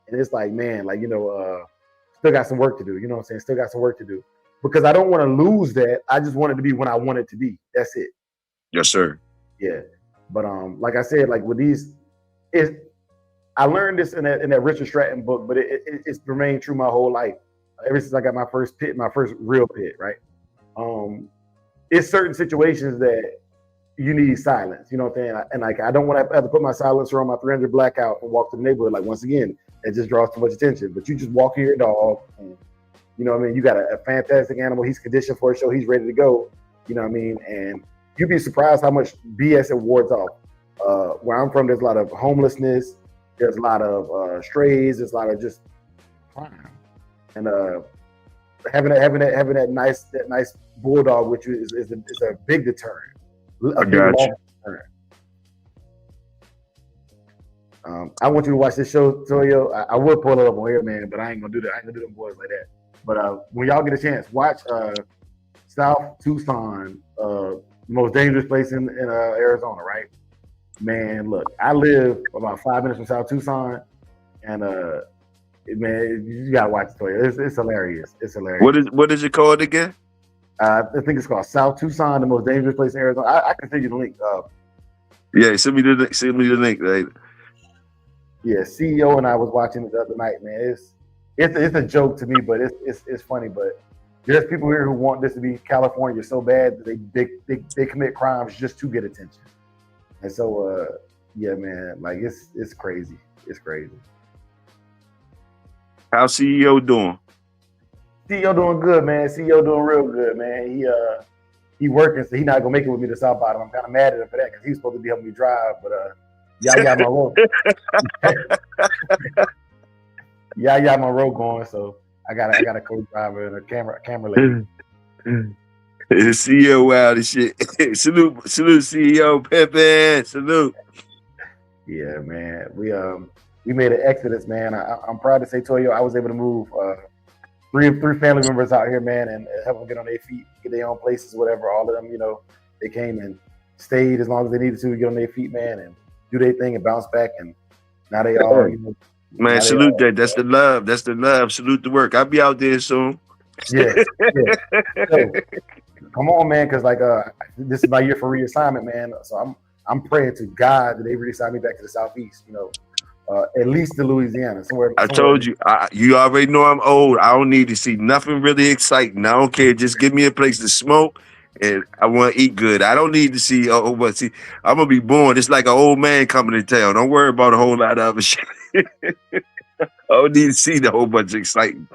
And it's like, man, like still got some work to do. You know what I'm saying? Still got some work to do, because I don't want to lose that. I just want it to be when I want it to be. That's it. Yes, sir. Yeah, but like I said, like with these, I learned this in that Richard Stratton book, but it's remained true my whole life. Ever since I got my first real pit, right? It's certain situations that you need silence, you know what I'm saying? And like, I don't want to have to put my silencer on my 300 blackout and walk to the neighborhood. Like, once again, it just draws too much attention. But you just walk your dog, and you know what I mean? You got a fantastic animal. He's conditioned for a show. He's ready to go. You know what I mean? And you'd be surprised how much BS it wards off. Where I'm from, there's a lot of homelessness. There's a lot of strays. There's a lot of just crime. And having that nice bulldog with you is a big deterrent. A big long deterrent. I want you to watch this show, Toyo. I would pull it up on here, man, but I ain't gonna do that. I ain't gonna do them boys like that. But when y'all get a chance, watch South Tucson, the most dangerous place in Arizona, right? Man, look, I live about 5 minutes from South Tucson, and man, you gotta watch it, Toyo. It's hilarious. It's hilarious. What is it called again? I think it's called South Tucson, the most dangerous place in Arizona. I can send you the link. Yeah, send me the link, right? Yeah, CEO and I was watching it the other night, man. It's a joke to me, but it's funny. But there's people here who want this to be California so bad that they commit crimes just to get attention. And so Yeah, man. Like it's crazy. It's crazy. How's CEO doing? CEO doing good, man. CEO doing real good, man. He working, so he not gonna make it with me to South Bottom. I'm kind of mad at him for that because he's supposed to be helping me drive, but yeah, my road. yeah, my road going, so I got a co-driver and a camera lady. The CEO wild as shit. salute CEO Pepe. Salute. Yeah, man. We made an exodus, man. I'm proud to say, Toyo, I was able to move three family members out here, man, and help them get on their feet, get their own places, whatever. All of them, they came and stayed as long as they needed to get on their feet, man, and do their thing and bounce back. And now they all, man, salute that. That's the love. That's the love. Salute the work. I'll be out there soon. Yeah. So, come on, man, because this is my year for reassignment, man. So I'm praying to God that they reassign me back to the Southeast, at least to Louisiana, somewhere. I told you, you already know I'm old. I don't need to see nothing really exciting. I don't care. Just give me a place to smoke, and I want to eat good. I don't need to see. I'm gonna be born. It's like an old man coming to town. Don't worry about a whole lot of other shit. I don't need to see the whole bunch of exciting.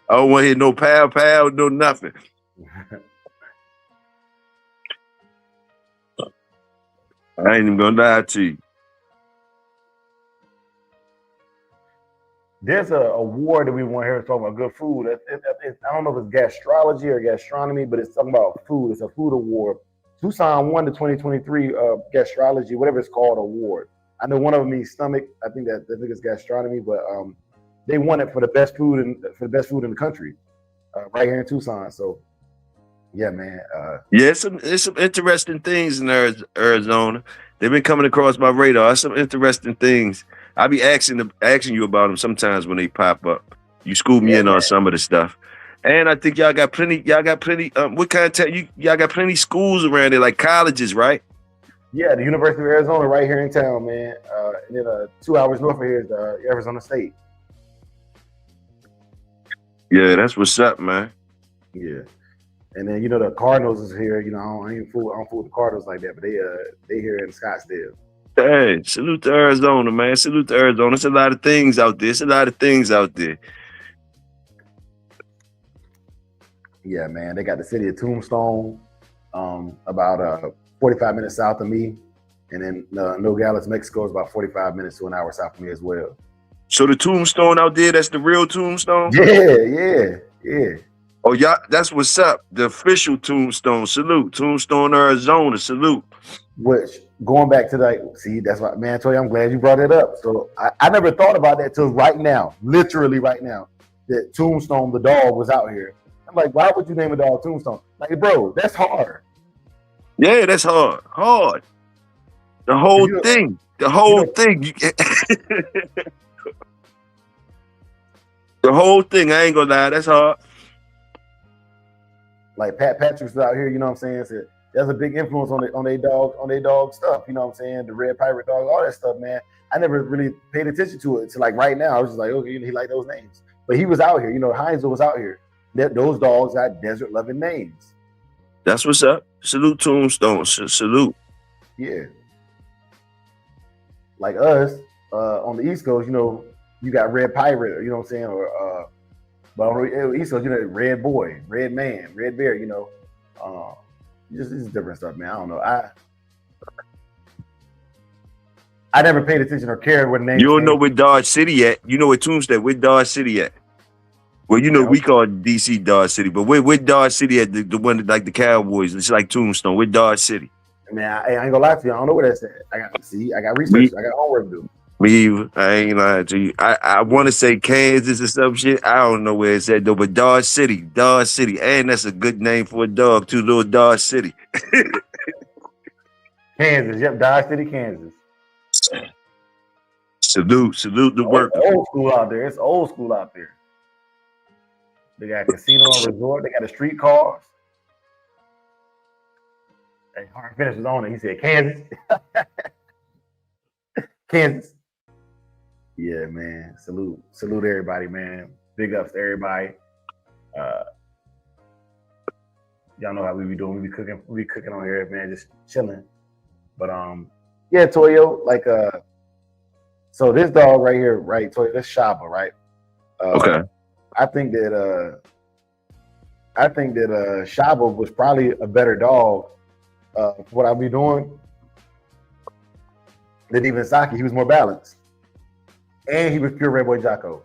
I don't want to hear no pow, no nothing. I ain't even gonna lie to you. There's a award that we want here to talk about good food. I don't know if it's gastrology or gastronomy, but it's talking about food. It's a food award. Tucson won the 2023 gastrology, whatever it's called, award. I know one of them means stomach. I think it's gastronomy, but they won it for the best food in the country, right here in Tucson. So, yeah, man. Yeah, it's some interesting things in Arizona. They've been coming across my radar. Some interesting things. I be asking you about them sometimes when they pop up. You school me in on some of the stuff, and I think y'all got plenty. What kind of y'all got plenty schools around there, like colleges, right? Yeah, the University of Arizona, right here in town, man. And then 2 hours north of here is Arizona State. Yeah, that's what's up, man. Yeah, and then the Cardinals is here. I don't fool with the Cardinals like that, but they here in Scottsdale. Hey, salute to Arizona, man. Salute to Arizona. It's a lot of things out there. Yeah, man. They got the city of Tombstone, about 45 minutes south of me. And then Nogales, Mexico is about 45 minutes to an hour south of me as well. So the Tombstone out there, that's the real Tombstone? Yeah. Oh, yeah, that's what's up. The official Tombstone. Salute. Tombstone, Arizona. Salute. Which, going back to that's what, man, I told you, I'm glad you brought it up. So I never thought about that till right now, literally right now, that Tombstone, the dog, was out here. I'm like, why would you name a dog Tombstone? Like, bro, that's hard. Yeah, that's hard. Hard. The whole thing. The whole thing. The whole thing, I ain't gonna lie, that's hard. Like Pat Patrick's out here, you know what I'm saying? So there's a big influence on their dog stuff, you know what I'm saying? The red pirate dog, all that stuff, man. I never really paid attention to it until like right now. I was just like, okay, he liked those names. But he was out here, Heinzel was out here. Those dogs got desert loving names. That's what's up. Salute Tombstone. Salute. Yeah. Like us, on the East Coast, you got Red Pirate, you know what I'm saying? Or but on the East Coast, Red Boy, Red Man, Red Bear, just different stuff, man. I don't know. I never paid attention or cared what name. You don't know where Dodge City at. You know where Tombstone, where Dodge City at. Well, we call it DC Dodge City, but where Dodge City at, the one that, like the Cowboys, it's like Tombstone. Where Dodge City. Man, I ain't gonna lie to you. I don't know where that's at. I got research. I got homework to do. Me either. I ain't lying to you. I want to say Kansas or some shit. I don't know where it's at though, but Dodge City. And that's a good name for a dog too, little Dodge City. Kansas, yep, Dodge City, Kansas. Salute the work. Old school out there. It's old school out there. They got a casino and resort. They got a street cars. Hey, Hard Finish was on it. He said, Kansas. Kansas. Yeah, man. Salute everybody, man. Big ups to everybody. Y'all know how we be doing. We be cooking on here, man, just chilling. But Yeah, Toyo. Like so this dog right here, right? Toyo, this Shaba, right? Okay. I think that Shaba was probably a better dog for what I'll be doing than even Saki. He was more balanced, and he was pure Red Boy Jocko.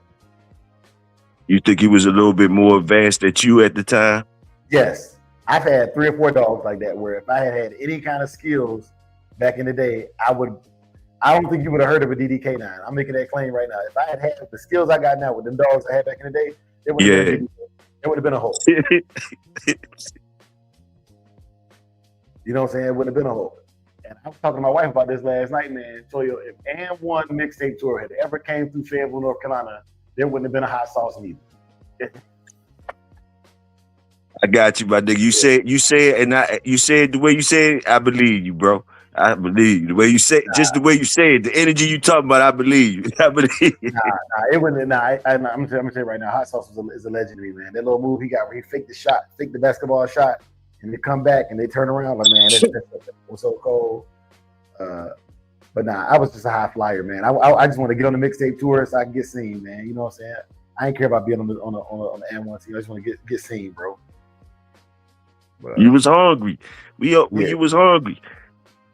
You think he was a little bit more advanced than you at the time? Yes, I've had 3 or 4 dogs like that. Where if I had any kind of skills back in the day, I would. I don't think you would have heard of a DDK9. I'm making that claim right now. If I had the skills I got now with them dogs I had back in the day, it would have been a DDK. It would have been a hole. You know what I'm saying? It would have been a hole. And I was talking to my wife about this last night, man. Toyo, if And One mixtape tour had ever came through Fayetteville, North Carolina, there wouldn't have been a hot sauce neither. I got you, my nigga. You said the way you said it, I believe you, bro. I believe you. The way you said, just the way you said it, the energy you talking about, I believe you. I believe you. It wouldn't. I'm gonna tell you right now. Hot sauce is a legend to me, man. That little move he got where he faked the basketball shot, and they come back and they turn around like, man, that was so cold. But I was just a high flyer, man. I just want to get on the mixtape tour so I can get seen, man. You know what I'm saying? I ain't care about being on the M1 team. I just want to get seen, bro. But, you was hungry. You was hungry.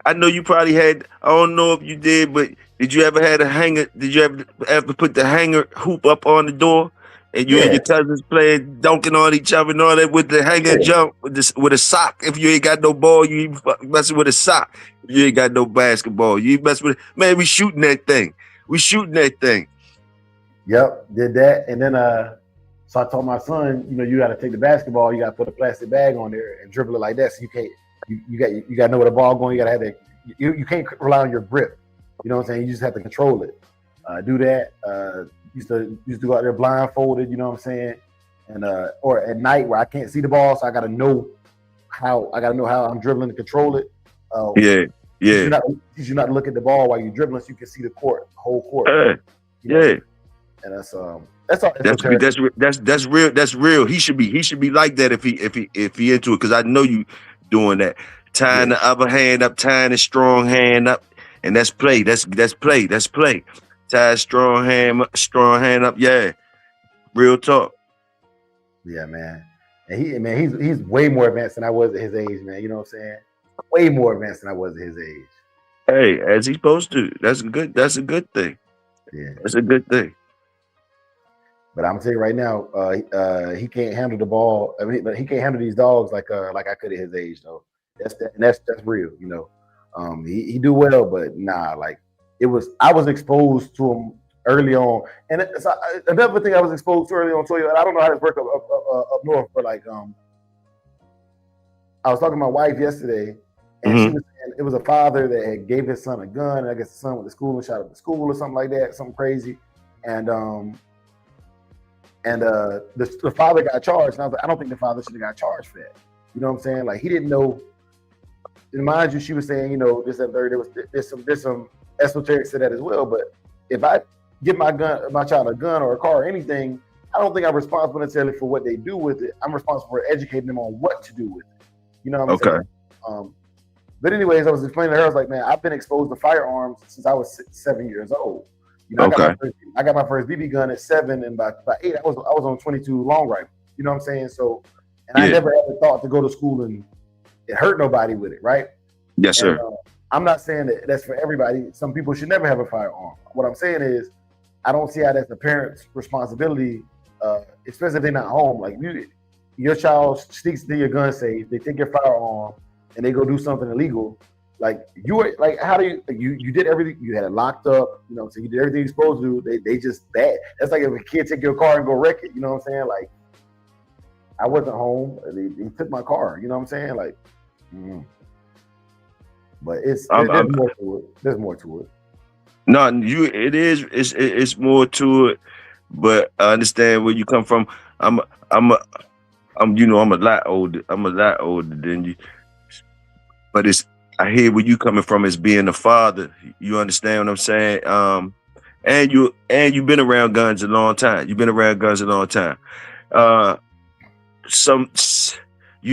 I know you probably had. I don't know if you did, but did you ever had a hanger? Did you ever put the hanger hoop up on the door, and you and your cousins playing dunking on each other and all that with the hanger jump with a sock? If you ain't got no ball, you messing with a sock. If you ain't got no basketball, you mess with it. Man, we shooting that thing. Yep, did that, and then so I told my son, you got to take the basketball, you got to put a plastic bag on there and dribble it like that. So you can't. You got to know where the ball going. You got to have that. You can't rely on your grip. You know what I'm saying? You just have to control it. Do that. Used to go out there blindfolded. You know what I'm saying? And or at night where I can't see the ball, so I got to know how I'm dribbling to control it. Teach you not to look at the ball while you're dribbling, so you can see the whole court. And that's all. That's real. That's real. He should be like that if he into it. Because I know you doing that, tying the other hand up, tying the strong hand up, and that's play. That's play. Tie strong hand up. Yeah, real talk. Yeah, man. And he's way more advanced than I was at his age, man. You know what I'm saying? Way more advanced than I was at his age. Hey, as he's supposed to. That's a good thing. Yeah, that's a good thing. But I'm telling you right now, he can't handle the ball. I mean, but he can't handle these dogs like I could at his age, though. That's real, He do well, but like I was exposed to him early on, and another thing I was exposed to early on, Toyo, and I don't know how this works up north, but like I was talking to my wife yesterday, and she was saying it was a father that had gave his son a gun, and I guess the son went to school and shot up the school or something like that, something crazy, and the father got charged. And I was like, I don't think the father should have got charged for that. You know what I'm saying? Like, he didn't know. And mind you, she was saying, this and third. There's some esoteric to that as well. But if I give my child a gun or a car or anything, I don't think I'm responsible necessarily for what they do with it. I'm responsible for educating them on what to do with it. You know what I'm saying? But anyways, I was explaining to her, I was like, man, I've been exposed to firearms since I was 7 years old. I got my first BB gun at 7, and by 8, I was on 22 long rifle. You know what I'm saying? So, and I never ever thought to go to school and hurt nobody with it, right? Yes, sir. I'm not saying that that's for everybody. Some people should never have a firearm. What I'm saying is, I don't see how that's the parent's responsibility, especially if they're not home. Like, your child sneaks into your gun safe, they take your firearm, and they go do something illegal. Like, how do you did everything, you had it locked up, so you did everything you're supposed to do. They just bad. That's like if a kid take your car and go wreck it, you know what I'm saying? Like, I wasn't home. They took my car, you know what I'm saying? Like, but there's more to it. No, it's more to it, but I understand where you come from. I'm a lot older. I'm a lot older than you. But I hear where you coming from as being a father. You understand what I'm saying? And you've been around guns a long time. And you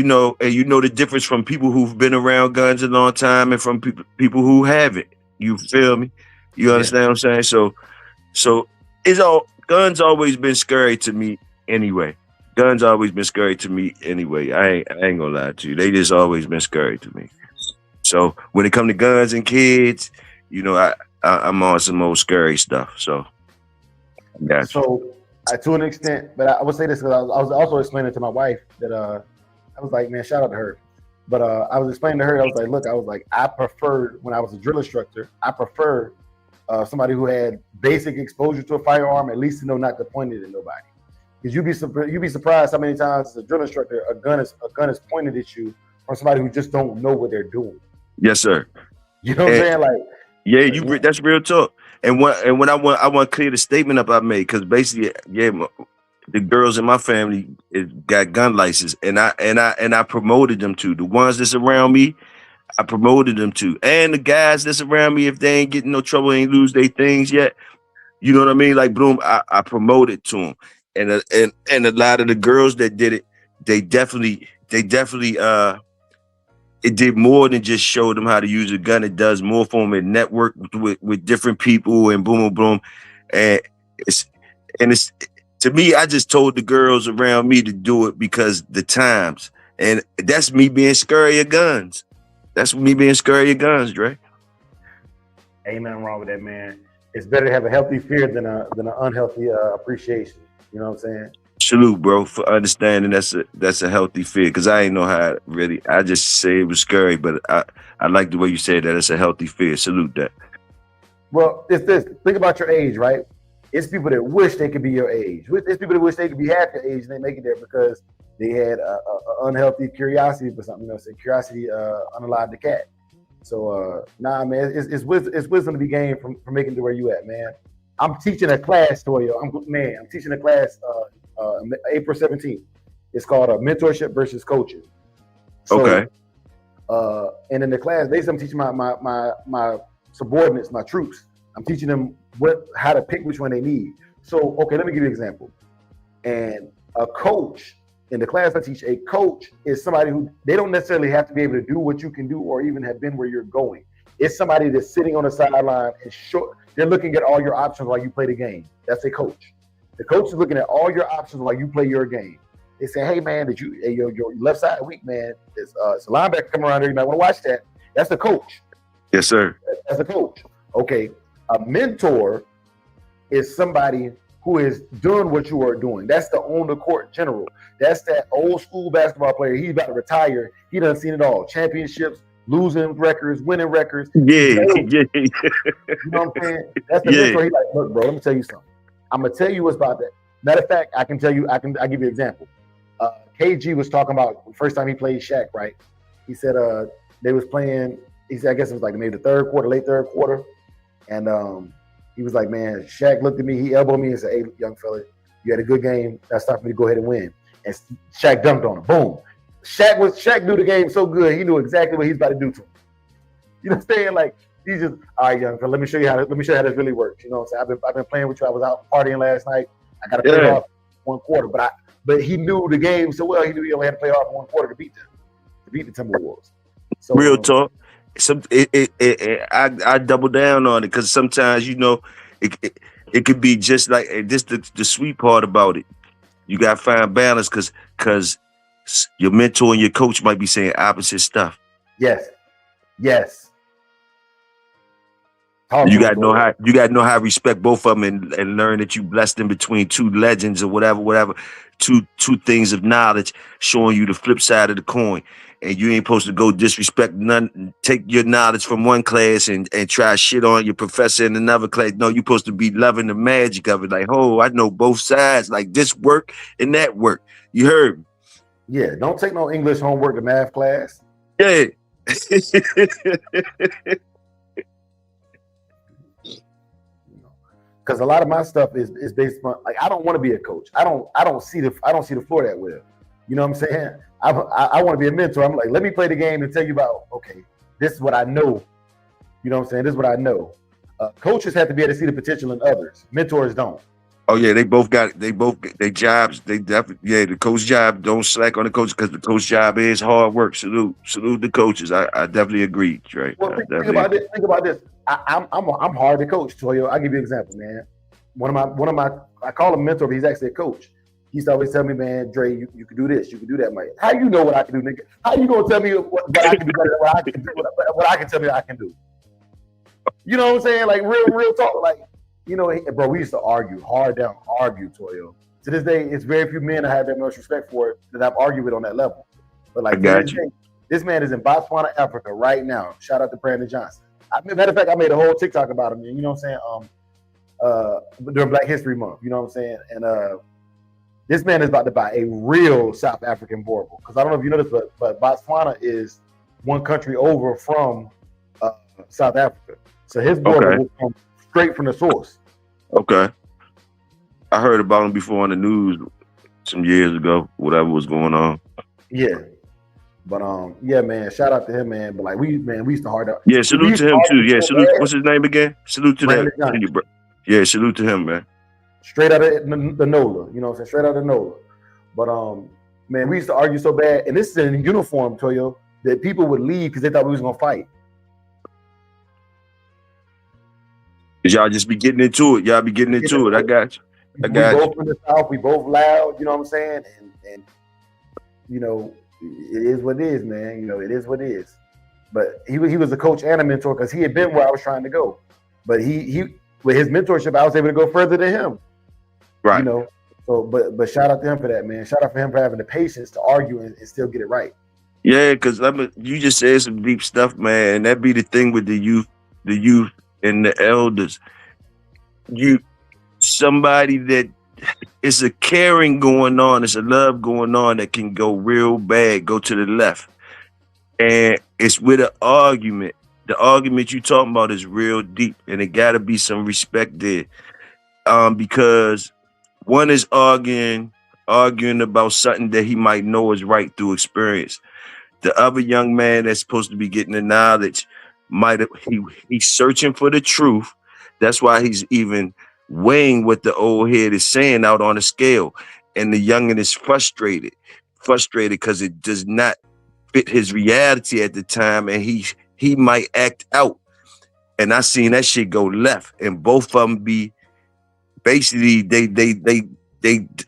know the difference from people who've been around guns a long time and from people who haven't. You feel me? You understand what I'm saying? So guns always been scary to me anyway. Guns always been scary to me anyway. I ain't gonna lie to you. They just always been scary to me. So when it come to guns and kids, you know, I'm on some old scary stuff. So yeah. So to an extent, but I would say this because I was also explaining to my wife that I was like, man, shout out to her. But I was explaining to her, I was like, look, I preferred when I was a drill instructor, I prefer somebody who had basic exposure to a firearm, at least to know not to point it at nobody. Because you'd be surprised how many times as a drill instructor a gun is pointed at you from somebody who just don't know what they're doing. Yes, sir. You know what I'm saying? Like, yeah, that's real talk. And when I want to clear the statement up I made, because basically, the girls in my family got gun license, and I promoted them to the ones that's around me. I promoted them to, and the guys that's around me, if they ain't getting no trouble, ain't lose their things yet. You know what I mean? Like, boom, I promoted to them, and a lot of the girls that did it, they definitely it did more than just show them how to use a gun. It does more for them and network with different people and boom, boom, boom. And it's to me, I just told the girls around me to do it because the times, and that's me being scary of guns. That's me being scary of guns, Dre. Ain't nothing wrong with that, man. It's better to have a healthy fear than an unhealthy appreciation. You know what I'm saying? Salute, bro, for understanding that's a healthy fear. Because I ain't know how it really. I just say it was scary, but I like the way you said that it's a healthy fear. Salute that. Well, it's this. Think about your age, right? It's people that wish they could be your age. It's people that wish they could be half your age and they make it there because they had a unhealthy curiosity for something. You know, curiosity unalived the cat. So nah, man, it's wisdom to be gained from making it to where you at, man. I'm teaching a class, Toyo. I'm teaching a class April 17th. It's called Mentorship versus Coaching. So, okay. And in the class, basically, I'm teaching my subordinates, my troops. I'm teaching them how to pick which one they need. So, okay, let me give you an example. And a coach, in the class I teach, a coach is somebody who, they don't necessarily have to be able to do what you can do or even have been where you're going. It's somebody that's sitting on the sideline and they're looking at all your options while you play the game. That's a coach. The coach is looking at all your options while you play your game. They say, hey man, your left side weak, man. It's a linebacker coming around here. You might want to watch that. That's the coach. Yes, sir. That's the coach. Okay. A mentor is somebody who is doing what you are doing. That's the on the court general. That's that old school basketball player. He's about to retire. He done seen it all. Championships, losing records, winning records. Yeah. You know what I'm saying? That's the mentor. He's like, look, bro, let me tell you something. I'm gonna tell you what's about that. Matter of fact, I can tell you, I'll give you an example. KG was talking about the first time he played Shaq, right? He said they was playing, he said, I guess it was like maybe the third quarter, late third quarter. And he was like, man, Shaq looked at me, he elbowed me and said, hey, young fella, you had a good game. That's time for me to go ahead and win. And Shaq dunked on him. Boom. Shaq knew the game so good, he knew exactly what he's about to do to him. You know what I'm saying? Like, he's just, all right, young fella, let me show you how this really works. You know what I'm saying? I've been playing with you. I was out partying last night. I got to play off one quarter, but he knew the game so well. He knew he only had to play off one quarter to beat the Timberwolves. So, real talk. I double down on it because sometimes, you know, it could be just like this. The sweet part about it, you got to find balance because your mentor and your coach might be saying opposite stuff. Yes. You got to know how to respect both of them and learn that you blessed in between two legends or whatever, two things of knowledge showing you the flip side of the coin. And you ain't supposed to go disrespect none, take your knowledge from one class and try shit on your professor in another class. No, you're supposed to be loving the magic of it. Like, oh, I know both sides. Like this work and that work. You heard me? Yeah, don't take no English homework to math class. Yeah. Because a lot of my stuff is based on, like, I don't want to be a coach. I don't see the floor that well. You know what I'm saying? I want to be a mentor. I'm like, let me play the game and tell you about, okay, this is what I know. You know what I'm saying? This is what I know. Coaches have to be able to see the potential in others. Mentors don't. Oh yeah, they both their jobs. They definitely, the coach job, don't slack on the coach because the coach job is hard work. Salute the coaches. I definitely agree, Trey. Well, think about this. I'm hard to coach, Toyo. I'll give you an example, man. One of my I call him mentor, but he's actually a coach. He used to always tell me, man, Dre, you can do this, you can do that, man. How you know what I can do, nigga? How you gonna tell me what I can do better than what I can do, what I can tell me I can do? You know what I'm saying? Like real talk. Like, you know, bro, we used to argue, Toyo. To this day, it's very few men I have that much respect for it that I've argued with on that level. But like, this man is in Botswana, Africa right now. Shout out to Brandon Johnson. Matter of fact, I made a whole TikTok about him. You know what I'm saying? During Black History Month. You know what I'm saying? And this man is about to buy a real South African Boerboel. Because I don't know if you know this, but Botswana is one country over from South Africa. So his Boerboel will come straight from the source. Okay. I heard about him before on the news some years ago, whatever was going on. Yeah. But yeah, man, shout out to him, man. But like we used to hard out. Yeah, salute to him too. Yeah, salute. What's his name again? Salute to that. Yeah, salute to him, man. Straight out of the NOLA, you know what I'm saying? Straight out of NOLA. But man, we used to argue so bad, and this is in uniform, Toyo, that people would leave because they thought we was gonna fight. Cause y'all just be getting into it. Y'all be getting into it. I got you. We both from the South. We both loud. You know what I'm saying? And you know, it is what it is, man. You know, it is what it is. But he was a coach and a mentor because he had been where I was trying to go. But he with his mentorship, I was able to go further than him. Right. You know. So, but shout out to him for that, man. Shout out for him for having the patience to argue and still get it right. Yeah, because you just said some deep stuff, man. And that be the thing with the youth and the elders. Somebody that it's a caring going on, it's a love going on that can go real bad, go to the left. And it's with an argument. The argument you talking about is real deep, and it gotta be some respect there. Because one is arguing about something that he might know is right through experience. The other young man that's supposed to be getting the knowledge he's searching for the truth. That's why he's even weighing what the old head is saying out on a scale. And the youngin is frustrated because it does not fit his reality at the time, and he might act out. And I seen that shit go left, and both of them be basically they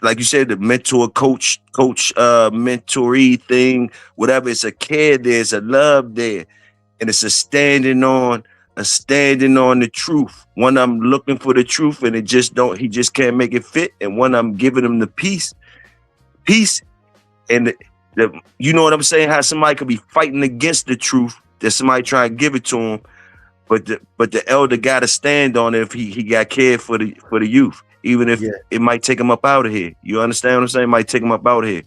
like you said, the mentor coach mentoree thing, whatever. It's a care there, it's a love there, and it's a standing on the truth. One I'm looking for the truth, and he just can't make it fit. And one I'm giving him the peace, and the you know what I'm saying? How somebody could be fighting against the truth, that somebody try and give it to him, but the elder got to stand on it if he got cared for the youth, even if it might take him up out of here. You understand what I'm saying? It might take him up out of here.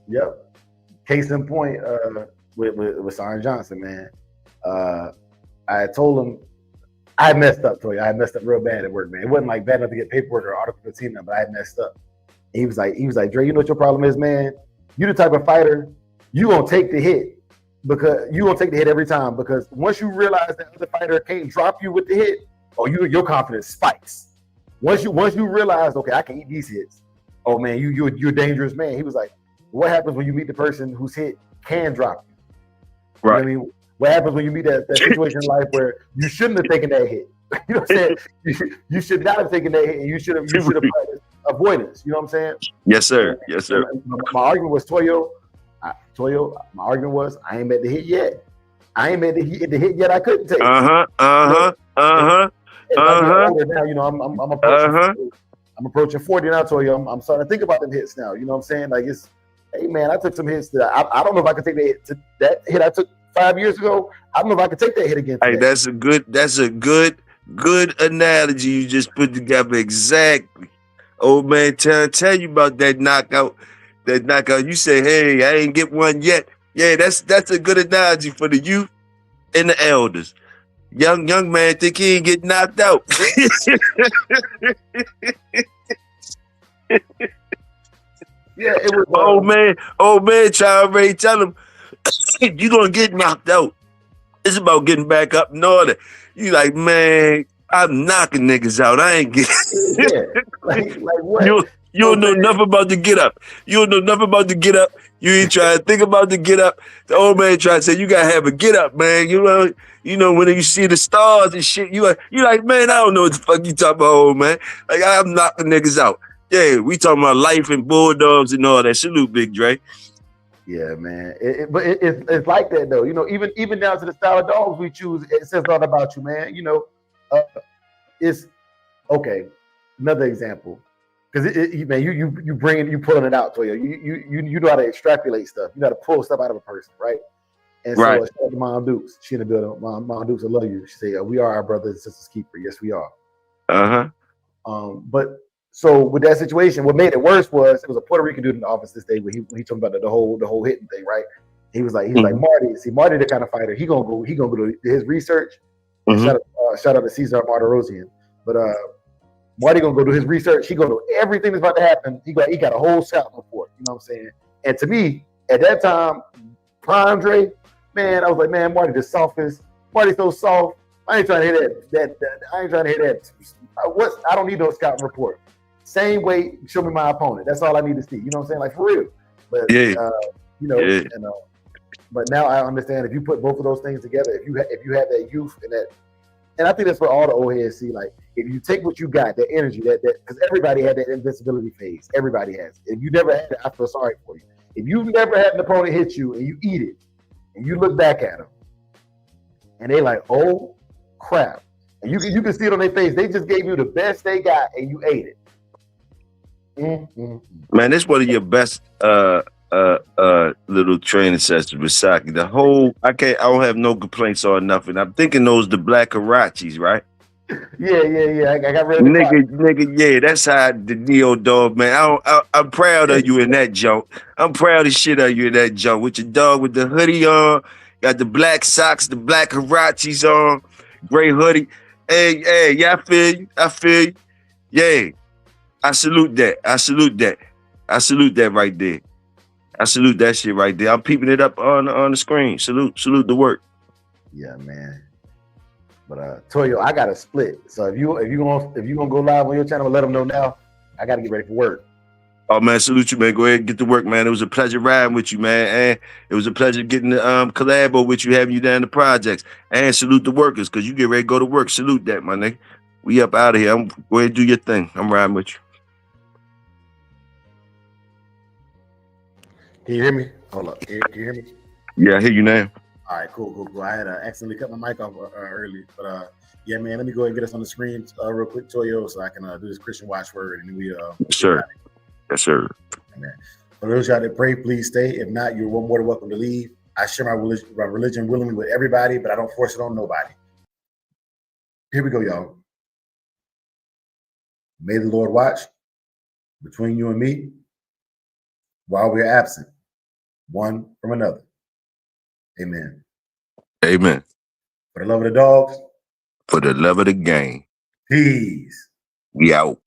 Yep. Case in point, with Sergeant Johnson, man. I told him I had messed up, Toy. I had messed up real bad at work, man. It wasn't like bad enough to get paperwork or Article 15, but I had messed up. And he was like, Dre, you know what your problem is, man? You the type of fighter, you gonna take the hit because you gonna take the hit every time, because once you realize that other fighter can't drop you with the hit, your confidence spikes. Once you realize, okay, I can eat these hits. Oh man, you're a dangerous man. He was like, what happens when you meet the person whose hit can drop you? Right. You know what I mean? What happens when you meet that situation in life where you shouldn't have taken that hit? You know what I'm saying? You should not have taken that hit, and you should have practiced avoidance. You know what I'm saying? Yes, sir. Yes, sir. My argument was Toyo. My argument was I ain't met the hit yet. I ain't met the hit yet. I couldn't take. Now, you know, I'm approaching. I'm approaching 40 now, Toyo. I'm starting to think about them hits now. You know what I'm saying? Like hey man, I took some hits that I don't know if I could take that hit I took 5 years ago. I don't know if I could take that hit again today. Hey, that's a good analogy you just put together. Exactly. Old man, tell you about that knockout. You say, hey, I ain't get one yet. Yeah, that's a good analogy for the youth and the elders. Young man think he ain't get knocked out. Yeah, it was. Old man, trying to tell him, you gonna get knocked out. It's about getting back up in order. You like, man, I'm knocking niggas out. I ain't getting. Yeah, like what? You don't know nothing about the get up. You don't know nothing about the get up. You ain't trying to think about the get up. The old man trying to say you gotta have a get up, man. You know when you see the stars and shit, you like, man, I don't know what the fuck you talking about, old man. Like I'm knocking niggas out. Yeah, we talking about life and bulldogs and all that. Salute, Big Dre. Yeah, man. It's like that though. You know, even down to the style of dogs we choose, it says a lot about you, man. You know, it's okay. Another example, because man, you pulling it out, Toya. You know how to extrapolate stuff. You know how to pull stuff out of a person, right? And so, Right. shout out to Mom Dukes. She in the building. Mom Dukes, I love you. She said, "We are our brothers and sisters keeper." Yes, we are. But so with that situation, what made it worse was it was a Puerto Rican dude in the office this day when he talking about the whole hitting thing, right? He was like Marty. See, Marty the kind of fighter. He gonna go to his research. Shout out to Cesar Martirosian. But Marty gonna go do his research. He gonna do everything that's about to happen. He got a whole scouting report. You know what I'm saying? And to me, at that time, Prime Dre, man, I was like, man, Marty the softest. Marty's so soft. I ain't trying to hear that. I ain't trying to hear that. I don't need no scouting report. Same way, show me my opponent. That's all I need to see. You know what I'm saying? Like for real. But but now I understand if you put both of those things together, if you have that youth and I think that's what all the old heads see. Like if you take what you got, that energy, that because everybody had that invincibility phase. Everybody has. If you never had it, I feel sorry for you. If you've never had an opponent hit you and you eat it, and you look back at them, and they like, oh crap, and you can see it on their face. They just gave you the best they got, and you ate it. Man, this one of your best little training sessions with Saki. I don't have no complaints or nothing. I'm thinking those the black Karachis, right? Yeah. I got ready. Nigga, yeah, that's how the Neo dog, man. I'm proud of you in that joke. I'm proud of shit of you in that joke. With your dog with the hoodie on, got the black socks, the black Karachis on, gray hoodie. Hey, yeah, I feel you. Yeah. I salute that right there. I salute that shit right there. I'm peeping it up on the screen. Salute the work. Yeah, man. But Toyo, I got a split. So if you gonna go live on your channel, let them know now. I gotta get ready for work. Oh man, salute you, man. Go ahead and get to work, man. It was a pleasure riding with you, man. And it was a pleasure getting the collabo with you, having you down the projects. And salute the workers, because you get ready to go to work. Salute that, my nigga. We up out of here. Go ahead and do your thing. I'm riding with you. Can you hear me? Hold up. Can you hear me? Yeah, I hear you now. All right, cool. I had accidentally cut my mic off early, but yeah, man. Let me go ahead and get us on the screen real quick, Toyo, so I can do this Christian watchword, and then we yes, sir. Yes, sir. Amen. For those y'all that pray, please stay. If not, you're more than welcome to leave. I share my religion willingly with everybody, but I don't force it on nobody. Here we go, y'all. May the Lord watch between you and me while we're absent, one from another. Amen. Amen. For the love of the dogs. For the love of the game. Peace. We out.